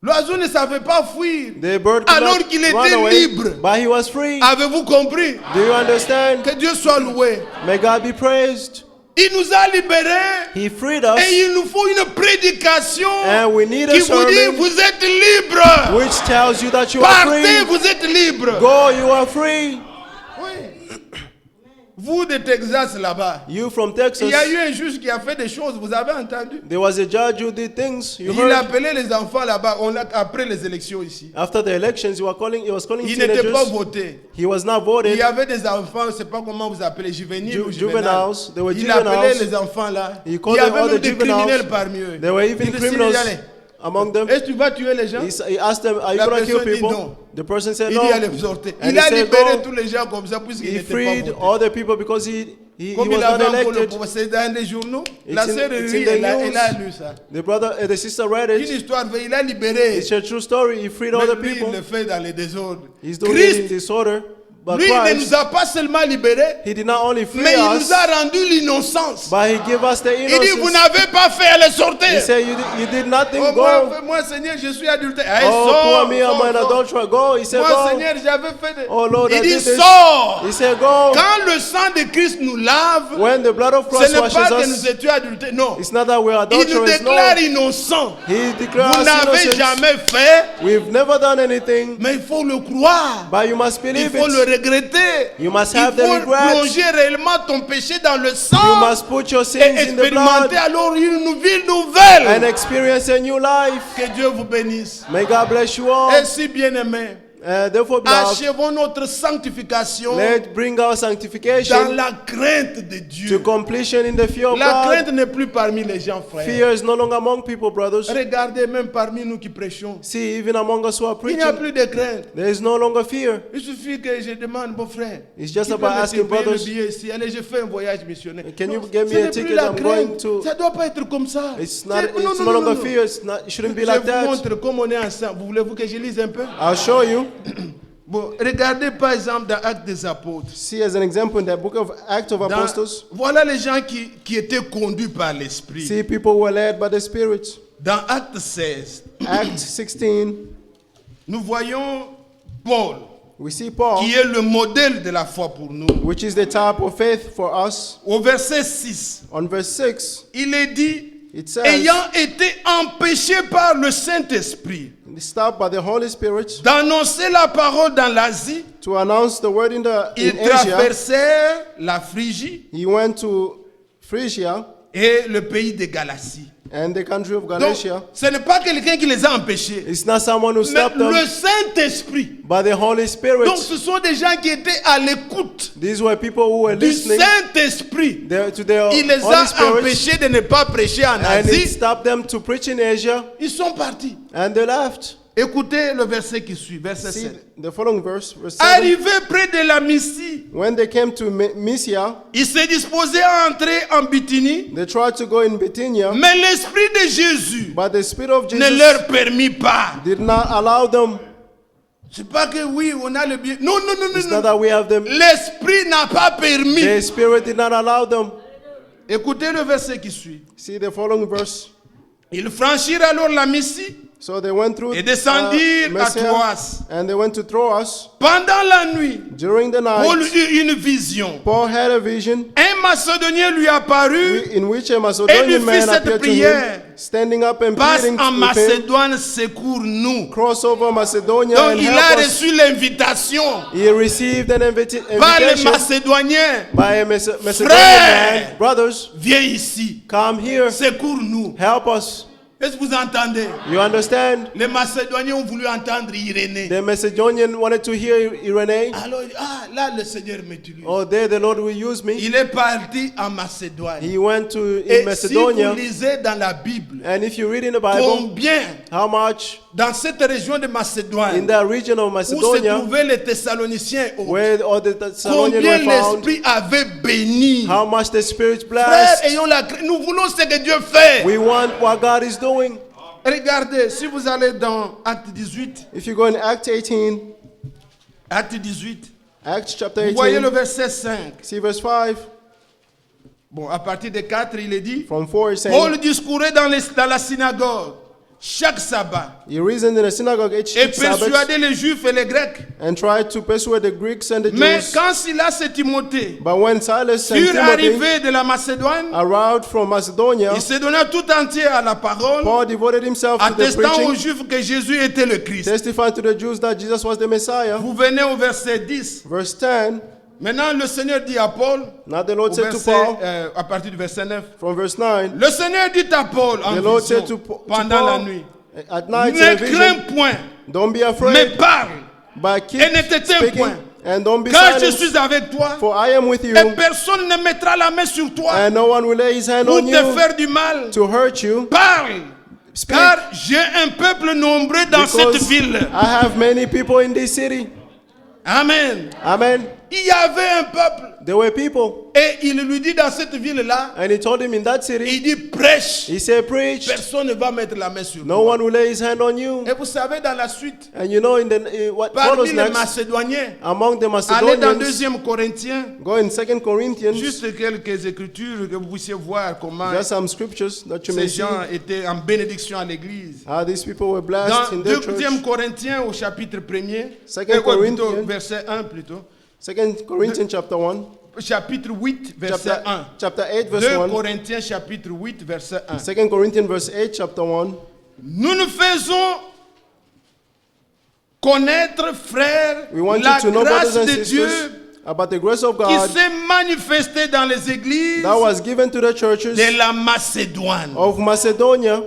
L'oiseau ne savait pas fuir. The bird could Alors not qu'il run était away, libre. but he was free. Avez-vous compris? Do you understand? Que Dieu soit loué. May God be praised. Il nous a libérés. He freed us, Et il nous faut une prédication and we need a qui vous dit sermon vous êtes libre. which tells you that you are Partez, free. vous êtes libre. Go, you are free. Oui. Vous de Texas là-bas, You from il Texas. y a eu un juge qui a fait des choses, vous avez entendu? There was a judge who did things. You Il a heard. appelé les enfants là-bas, après les élections ici. After the elections, he was calling Il n'était pas teenagers. voté. He was not Il voted. y avait des enfants, je ne sais pas comment vous appelez, juvéniles ou juvénales. Juveniles. They were Il appelait juveniles. les enfants là. He Il y called avait all même the des juveniles. criminels parmi eux. There were even Il dit, criminals s'il y allait, among them. est-ce que tu vas tuer les gens? He asked them, "Are you La going to kill personne dit people?" non. The person said Il no. dit allez vous sortez. And Il he a said, libéré "Go." tous les gens comme ça puisqu'il He n'était pas freed voté. all the people because he Comme was il not avait encore le elected. pouvoir, c'est dans les journaux. It's La in- sœur it's Rie, in the elle a news. lu ça. The brother, the sister read Une it. histoire vraie, il a libéré. It's a true story. He freed all Mais the lui, il people. le fait dans les désordres. He's doing it in Christ, disorder. But lui, il ne Christ, nous a pas seulement libérés, he did not only free mais il us, nous a rendu l'innocence. but he gave us the Il dit, vous innocence. n'avez pas fait, allez He sortir. said, you did nothing, Oh, go. moi, Seigneur, je suis adultère. Allez, Oh, sors, poor me, I'm sors, an sors. adulterer. Go. He said, Moi, go. Seigneur, j'avais fait des... Oh, Lord, I Il dit, did this. sors. He said, go. Quand le sang de Christ nous lave, When the blood of ce Christ n'est washes pas que nous us, étions adultères. Non. it's not that we're Il nous adulterers, no. déclare innocents. He declares Vous us n'avez innocent. jamais fait, We've never done anything, mais il faut le croire. but you must Il believe faut le it. regretter. You must Il have the faut regrets. plonger réellement ton péché dans le You sang must put your sins et in the expérimenter blood alors une vie and nouvelle. experience a new life. Que Dieu vous bénisse. May God bless you all. Et si bien aimé, Therefore, beloved, achevons notre sanctification let's bring our dans sanctification la crainte de to Dieu. completion in the fear of La God. crainte n'est plus parmi les gens, frères. Fear is no longer among people, brothers. Regardez même parmi nous qui prêchons. See, even among us who are Il n'y a preaching, plus de crainte. there is no longer fear. Il suffit que je demande, bon frère, It's just qui peut about me asking payer le brothers, billet ici? Allez, je fais un voyage missionnaire. can you Non, get ce me a n'est plus ticket? la I'm going crainte. to. Ça doit pas être comme ça. It's not. C'est- It's no longer fear. It's not. It shouldn't be Je like vous that. montre comment on est ensemble. Vous voulez-vous que je lise un peu? I'll show you. Bon, regardez par exemple dans Actes des Apôtres. See, as an example, in the book of Acts of Dans- Apostles, voilà les gens qui étaient conduits par l'Esprit. see people who were led by the Spirit. Dans Actes 16, Acts 16, nous voyons Paul, we see Paul, qui est le modèle de la foi pour nous. which is the type of faith for us. Au verset 6, On verse 6, il est dit, it says, ayant été empêché par le Saint-Esprit stopped by the Holy Spirit d'annoncer la parole dans l'Asie, to announce the word in ils Asia. traversèrent la Phrygie He went to Phrygia et le pays de Galatie. and the country of Donc, Galatia. ce n'est pas quelqu'un qui les a empêchés, It's not someone who mais stopped them, le Saint-Esprit. but the Holy Spirit. Donc, ce sont des gens qui étaient à l'écoute These were people who were du listening Saint-Esprit. to the Il les Holy a Spirit, empêchés de ne pas prêcher en and it Asie. stopped them to preach in Asia, Ils sont partis. and they left. Écoutez le verset qui suit, verset See 7. the following verse 7. Arrivé près de la Mysie, When they came to Mysia, il s'est disposé à entrer en Bithynie, they tried to go in Bithynia, mais l'Esprit de Jésus but the Spirit of ne Jesus leur permit pas. did not allow them. C'est pas que oui, on a le bien. Non, non, non, It's non, not non. that we have them. L'Esprit n'a pas permis. The Spirit did not allow them. Écoutez le verset qui suit. See the following verse. Ils franchirent alors la Mysie So they went through et descendirent à Mysia, Troas. and they went to Troas. Pendant la nuit, During the Paul night, eut une vision. Paul had a vision Un Macédonien lui apparut. in which a Macedonian fit man cette appeared to prière. him, standing up and Passe pleading en with him, Macédoine, secours-nous. cross over Macedonia Donc and il help a us. reçu l'invitation He received an par les invitation Macédoniens. by a Macedonian Frère, man. Brothers, viens ici, come here, secours-nous. help us. Est-ce que vous entendez? You understand? Les Macédoniens ont voulu entendre Irénée. The Macedonian wanted to hear Irenae. Alors, là, le Seigneur m'utilise. Oh, there the Lord will use me. Il est parti en Macédoine. He went to Et in si vous Macedonia. lisez dans la Bible, And if you read in the Bible, combien how much dans cette région de in Macédoine that region of où se Macedonia, trouvaient les Thessaloniciens, where all the Thessalonians combien were found, l'Esprit avait béni. how much the Spirit Frères, blessed. ayons nous voulons ce que Dieu fait. We want what God is doing. Regardez, si vous allez dans Acte 18, If you go in Acts 18, Acte 18, Acts chapter vous voyez le 18, verset 5. see verse 5, Bon, à partir de 4, il est dit, from 4 it's saying, Paul discourait dans la synagogue chaque sabbat he reasoned in the synagogue each et Sabbath persuadait les Juifs et les Grecs. and tried to persuade the Greeks and the Mais Jews. quand Silas et Timothée But when Silas and furent Timothy arrivés de la Macédoine, arrived from Macedonia, il se donna tout entier à la parole, Paul devoted himself to the attestant aux preaching, Juifs que Jésus était le Christ. testifying to the Jews that Jesus was the Messiah. Vous venez au verset 10. Verse 10, Maintenant, le Seigneur dit à Paul, now the Lord au said to verset, Paul, à partir du verset 9, from verse 9, le Seigneur dit à Paul en the Lord vision, said to pendant la Paul, nuit, at night in ne a crains vision, point, don't be mais afraid, parle, but keep et ne t'éteins speaking, point. and don't be car je silent, suis avec toi, for I am with you, et personne ne mettra la main sur toi and no one will lay his hand pour on te you faire du mal. to hurt you. Parle, Speak, car j'ai un peuple nombreux dans cette because ville. I have many people in this city. Amen. Amen. Il y avait un peuple, There were people, et il lui dit dans cette ville-là, and he told him in that city, il dit prêche, he said, preach, personne ne va mettre la main sur no toi. one will lay his hand on you. Et vous savez, dans la suite, And you know, in the what parmi follows les next, Macédoniens, among the allez dans Macedonians, 2 Corinthiens, go in 2 Corinthians, juste quelques écritures que vous puissiez voir comment just some scriptures that you may ces see gens étaient en bénédiction à l'église. how these people were blessed Dans in their 2 church. Corinthiens au chapitre 1er, Second Corinthians. verset 1 plutôt, 2 Corinthians chapter 1, chapitre 8, verset 1. chapter 8 verse 2 1. Corinthiens chapitre 8, verset 1. 2 Corinthians verse 8 chapter 1. Nous nous faisons connaître, frères, We want la you to know, grâce brothers and de Dieu sisters, about the grace of qui God s'est manifestée dans les églises that was given to the churches de la Macédoine. of Macedonia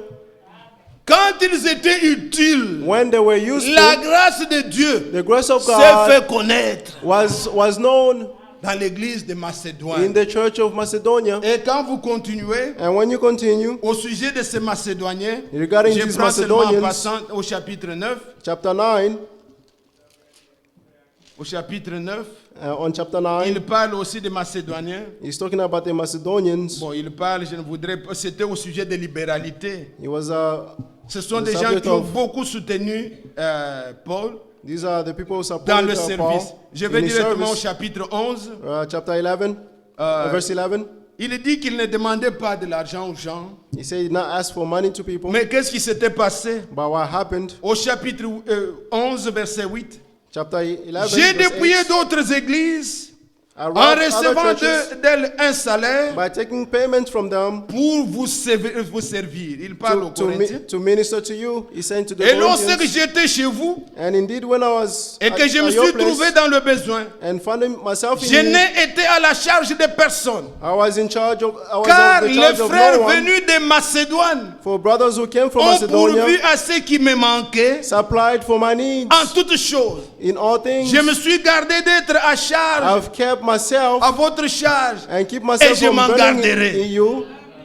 Quand ils étaient utiles, when they were la useful. grâce de Dieu The grace of s'est God fait connaître was known dans l'église de in Macédoine. the church of Macedonia. Et quand vous continuez, And when you continue, au sujet de ces Macédoniens, regarding je these prends seulement en Macedonians, passant au chapitre 9. chapter 9, Au chapitre 9, on chapter 9, il parle aussi des Macédoniens. he's talking about the Macedonians. Bon, il parle, je ne voudrais pas, c'était au sujet de libéralité. He was Ce sont The des gens subject qui ont of- beaucoup soutenu Paul these are the people who dans supported le Paul service. Je vais in his directement au service. chapitre 11. Chapter 11, verse 11. Il dit qu'il ne demandait pas de l'argent aux gens. He said he did not ask for money to people, Mais qu'est-ce qui s'était passé? but what happened? Au chapitre 11, verset 8. Chapter 11, J'ai verse dépouillé 8. d'autres églises I en robbed recevant other churches d'elles un salaire by taking payment from them pour vous servir. Il parle aux Corinthiens. to minister to you. He sent to the Et lorsque Corinthians. j'étais chez vous And indeed, when I was et que je me at your suis place trouvé dans le besoin, and finding myself je in need, n'ai été à la charge de personne. I was in charge of. I was Car in les the charge of frères no one. venus de Macédoine For brothers who came from ont Macedonia pourvu à ce qui me manquait supplied for my needs en toutes choses. in all things. Je me suis gardé d'être à charge, I've kept myself à votre charge, and keep et myself je from m'en burning garderai. in you,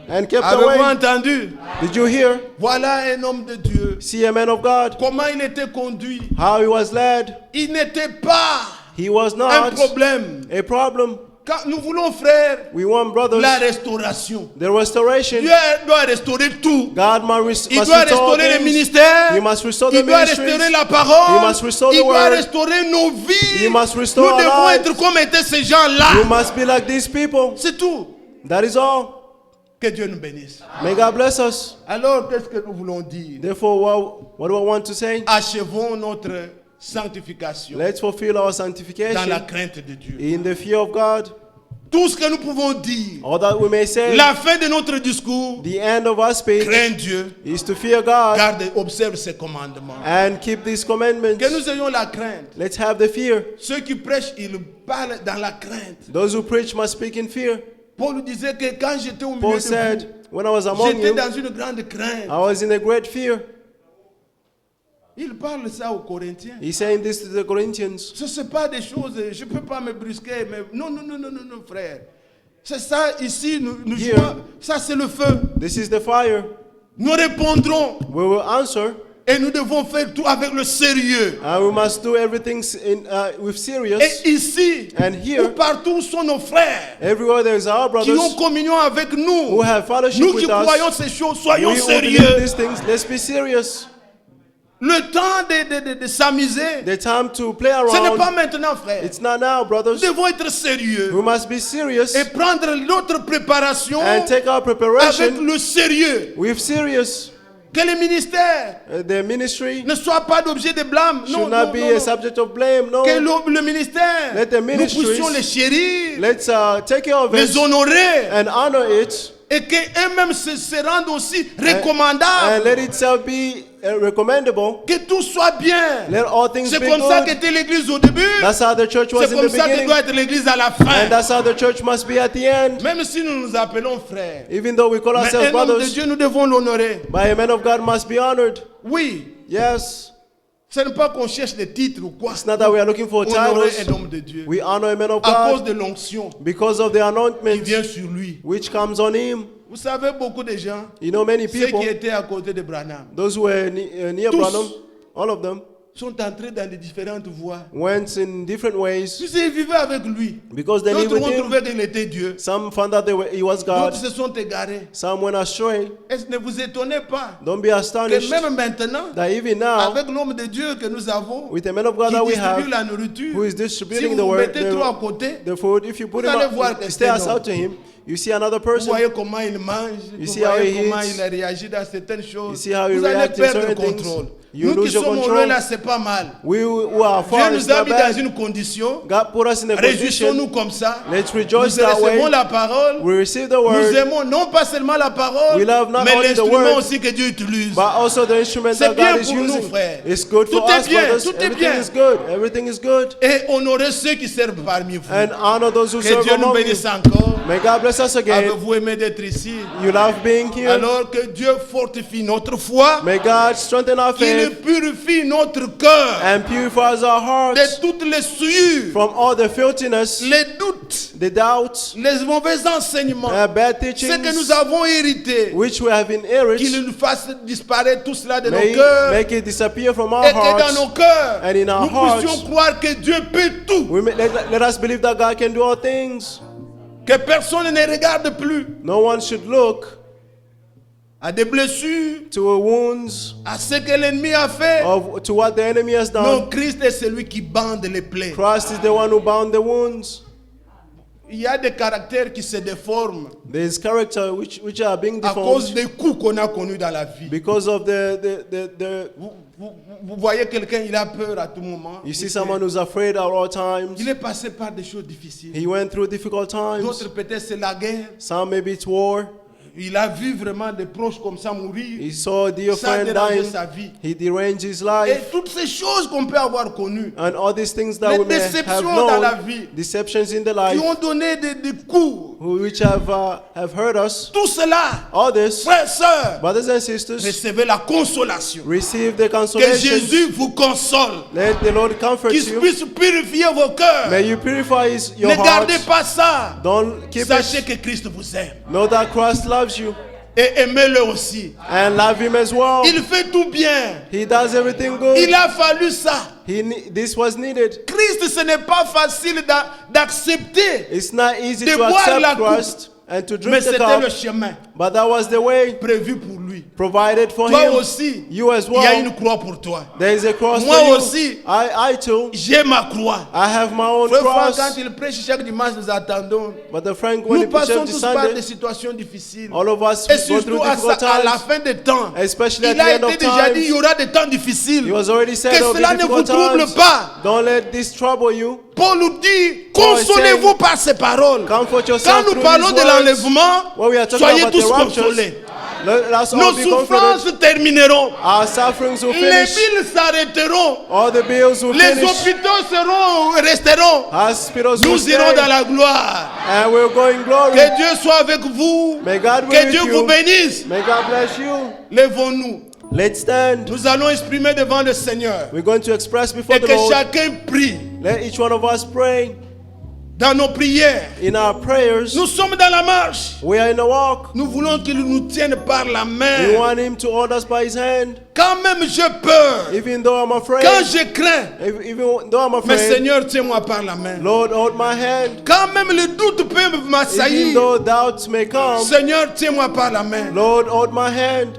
and kept Avez-vous away. entendu? Did you hear? Voilà un homme de Dieu. See a man of God, Comment il était conduit? how he was led. Il n'était pas He was un not problème. a problem. Quand nous voulons, frère, We want, brothers, la restauration. the restoration. Dieu doit restaurer tout. God must Il must doit restore restaurer les things. ministères. He must restore the Il doit ministries. restaurer la parole. He must restore Il the doit word. restaurer nos vies. He must restore Nous our devons lives. être comme étaient ces gens-là. You must be like these people. C'est tout. That is all. Que Dieu nous bénisse. May God bless us. Alors, qu'est-ce que nous voulons dire? Therefore, what do I want to say? Achevons notre sanctification Let's fulfill our dans la sanctification crainte de Dieu. in the fear of God. Tout ce que nous pouvons dire, All that we may say, la fin de notre discours, the end of our speech crains Dieu, is to fear God garde, observe ses commandements. and keep these commandments. Que nous ayons la crainte. Let's have the fear. Ceux qui prêchent, ils parlent dans la crainte. Those who preach must speak in fear. Paul disait que quand j'étais au milieu Paul de said, when I was vous, among j'étais you, dans une grande crainte. I was in a great fear. Il parle ça aux Corinthiens. He's saying this to the Corinthians. Ce n'est pas des choses, je ne peux pas me brusquer, mais non, non, non, non, non, non, frère. C'est ça ici, nous Here. jouons, ça c'est le feu. This is the fire. Nous répondrons We will answer, et nous devons faire tout avec le sérieux. and we must do everything with serious. Et ici, And here, ou partout sont nos frères everywhere there is our qui ont brothers communion avec nous. who have fellowship Nous qui with us. croyons ces choses, We soyons who believe sérieux. these things, let's be serious. Le temps de s'amuser, The time to play ce n'est pas around, maintenant, frère. it's not now, Nous brothers. devons être sérieux We must be serious et prendre notre préparation and take our avec preparation le sérieux. with serious. Que les ministères The ministry ne soient pas d'objet de blâme. Non, should non, not be non, a non. subject of blame. No. Que le ministère, Let the nous ministries- puissions les chérir, Let's take care of les it honorer and honor it, et qu'eux-mêmes se rendent aussi and recommandables. let itself be recommendable. Que tout soit bien. Let all things C'est be comme ça good. qu'était l'église au début. That's how the church was C'est in comme the ça que beginning, doit être l'église à la and fin. that's how the church must be at the end. Même si nous nous appelons frères. Even though we call Mais ourselves un homme de brothers, Dieu, nous devons l'honorer. by a man of God must be honored. Oui. Yes, Ce n'est pas qu'on cherche des titres ou quoi. it's not that we are looking for Honorer titles. un homme de Dieu. We honor a man of À cause God de l'onction because of the qui anointment vient sur lui. which comes on him. Vous savez, beaucoup de gens, You know, many ceux people, qui étaient à côté de Branham, those who were near Tous. Branham, all of them, sont entrés dans de différentes voies. went in different ways Tu sais, ils vivaient avec lui. because they lived D'autres with ont him. trouvé qu'il était Dieu. Some found out he was God. D'autres se sont égarés. Some went astray. Et ne vous étonnez pas Don't be que astonished même maintenant, that even now, avec l'homme de Dieu que nous avons, with the man of God qui that we distribue have, la nourriture, who is si distributing vous the vous word, mettez trop à côté, the food, if you put Vous him allez voir out, que stay c'est us non. out to him, you see another vous person. voyez comment il mange, You vous see how voyez he comment eats. il réagit dans certaines choses. You see how he Vous allez reacts in perdre le certain things. contrôle. You Nous qui lose your sommes control. heureux là, c'est pas mal. We who are Dieu far, nous it's a not mis dans bad. une condition. God put us in a Réjouissons-nous position. comme ça. Let's Nous rejoice that recevons way. la parole. We receive the Nous word, aimons non pas seulement la parole, We love not mais only the l'instrument word, aussi que Dieu utilise. but also the instrument C'est that bien God is pour nous, using. frère. It's good for Tout est us, bien, brothers. tout est Everything bien. is good. Everything is good. Et honorer ceux qui servent parmi vous. And honor those who Que serve Dieu nous among you. bénisse encore. May God bless us again. Avez-vous aimé d'être ici? You love being here. Alors que Dieu fortifie notre foi. May God strengthen our Qu'il faith purifie notre cœur and purifies our hearts de toutes les souillures, from all the filthiness, les doutes, the doubts, les mauvais enseignements, bad ce que nous teachings avons hérité. which we have inherited. Qu'il nous fasse disparaître tout cela de nos May cœurs. make it disappear from our Et que dans hearts. nos cœurs, and in our nous hearts, puissions croire que Dieu peut tout. Let us believe that God can do all things. Que personne ne regarde plus No one should look à des blessures, to wounds à ce que l'ennemi a fait. to what the enemy has done. Non, Christ est celui qui bande les plaies. Christ is the one who bound the wounds. Il y a des caractères qui se déforment There's character which are being à cause deformed des coups qu'on a connus dans la vie. because of the Vous voyez quelqu'un, il a peur à tout moment. you see someone who's afraid at all times. Il est passé par des choses difficiles. He went through difficult times. D'autres peut-être c'est la guerre. Some maybe it's war. Il a vu vraiment des proches comme ça mourir. He saw a dear Ça a friend dérangé dying. sa vie. He deranged his Et life. toutes ces choses qu'on peut avoir connues, And all these things that les we may have déceptions dans la known, vie, deceptions in the qui life, ont donné des coups, which have hurt us, tout cela, all this, frères, sœurs, brothers and sisters, recevez la consolation. receive the Que consolation. Jésus vous console. Let the Lord comfort Qu'il you. puisse purifier vos cœurs. May you purify your Ne gardez hearts. pas ça. Don't keep Sachez it. que Christ vous aime. Know that Christ loves loves you. Et aimez-le aussi. And love him as well. Il fait tout bien. He does everything good. Il a fallu ça. This was needed. Christ, ce n'est pas facile d'accepter. It's not easy De to boire la accept coupe. Christ and to Mais drink the c'était le cup, chemin but that was the way prévu pour lui. provided for Toi him. aussi, You as il y a well. une croix pour toi. There is a cross Moi for you. aussi. I too. J'ai ma croix. I have my own Frère Franck, cross. quand il prêche chaque dimanche, nous attendons. But the Frank, when Nous he preaches passons every tous par des Sunday, situations difficiles. all of us Et go surtout through à difficult la times. fin des temps. Especially at Il the a end of été déjà dit, il y times. aura des temps difficiles. He was already said Que there will cela be ne vous difficult trouble times. pas. Don't let this trouble you. Paul nous dit, Paul is consolez-vous saying, par ces paroles. Comfort Quand yourself nous through parlons these de words. l'enlèvement, When we are talking soyez about tous the raptures, consolés. let us all Nos be souffrances comforted. termineront. Our sufferings will Les finish. villes s'arrêteront. All the bills will Les finish. hôpitaux resteront. Hospitals will Nous irons stay. dans la gloire. And we'll go in glory. Que Dieu soit avec vous. May God be Que with Dieu vous you. bénisse. May God bless you. Lèvons-nous. Let's stand. Nous allons exprimer devant le Seigneur. We're going to express before Et the que Lord. chacun prie Let each one of us pray. dans nos prières. In our prayers, Nous sommes dans la marche. we are in a walk. Nous voulons qu'il nous tienne par la We main. want him to hold us by his hand. Quand même j'ai peur. Even though I'm afraid. Quand je crains. Even though I'm Mais afraid. Seigneur, tiens-moi par la main. Lord, hold my hand. Quand même le doute peut Even m'assaillir. though doubts may come. Seigneur, tiens-moi par la main. Lord, hold my hand.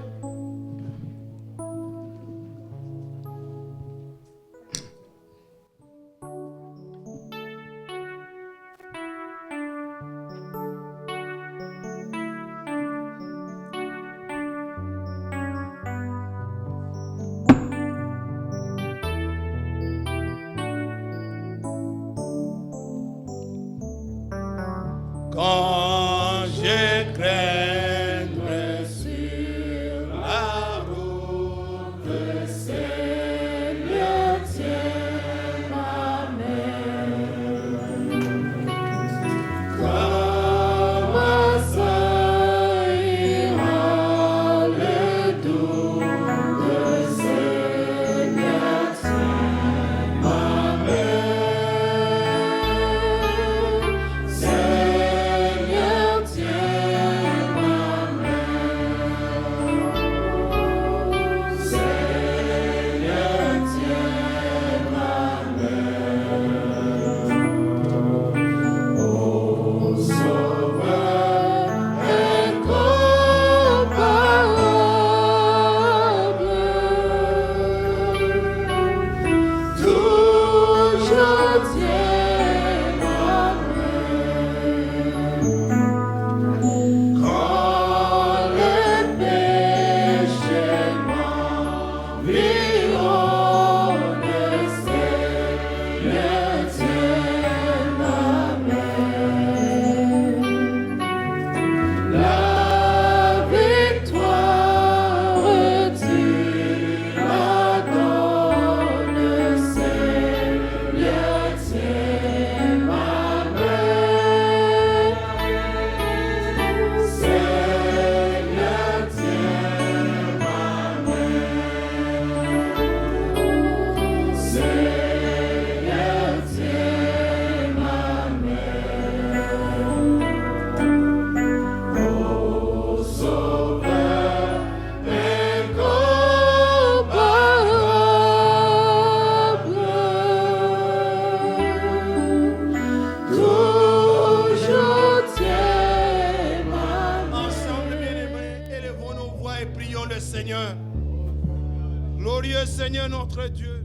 Quand je craindrai sur la route, le Seigneur tient ma main. Quand ma soeur ira le doux, le Seigneur tient ma main. Seigneur, tiens ma main. Seigneur, tiens ma main. Ô Sauveur incomparable, toujours tiens ma main. Quand le péché m'environne, le Seigneur tient ma main. La victoire, tu la donnes, le Seigneur tient ma main. Seigneur, tiens ma main. Seigneur, tiens ma main. Ô Sauveur incomparable, toujours tiens ma main. Ensemble, bien-aimés, élevons nos voix et prions le Seigneur. Glorieux Seigneur notre Dieu.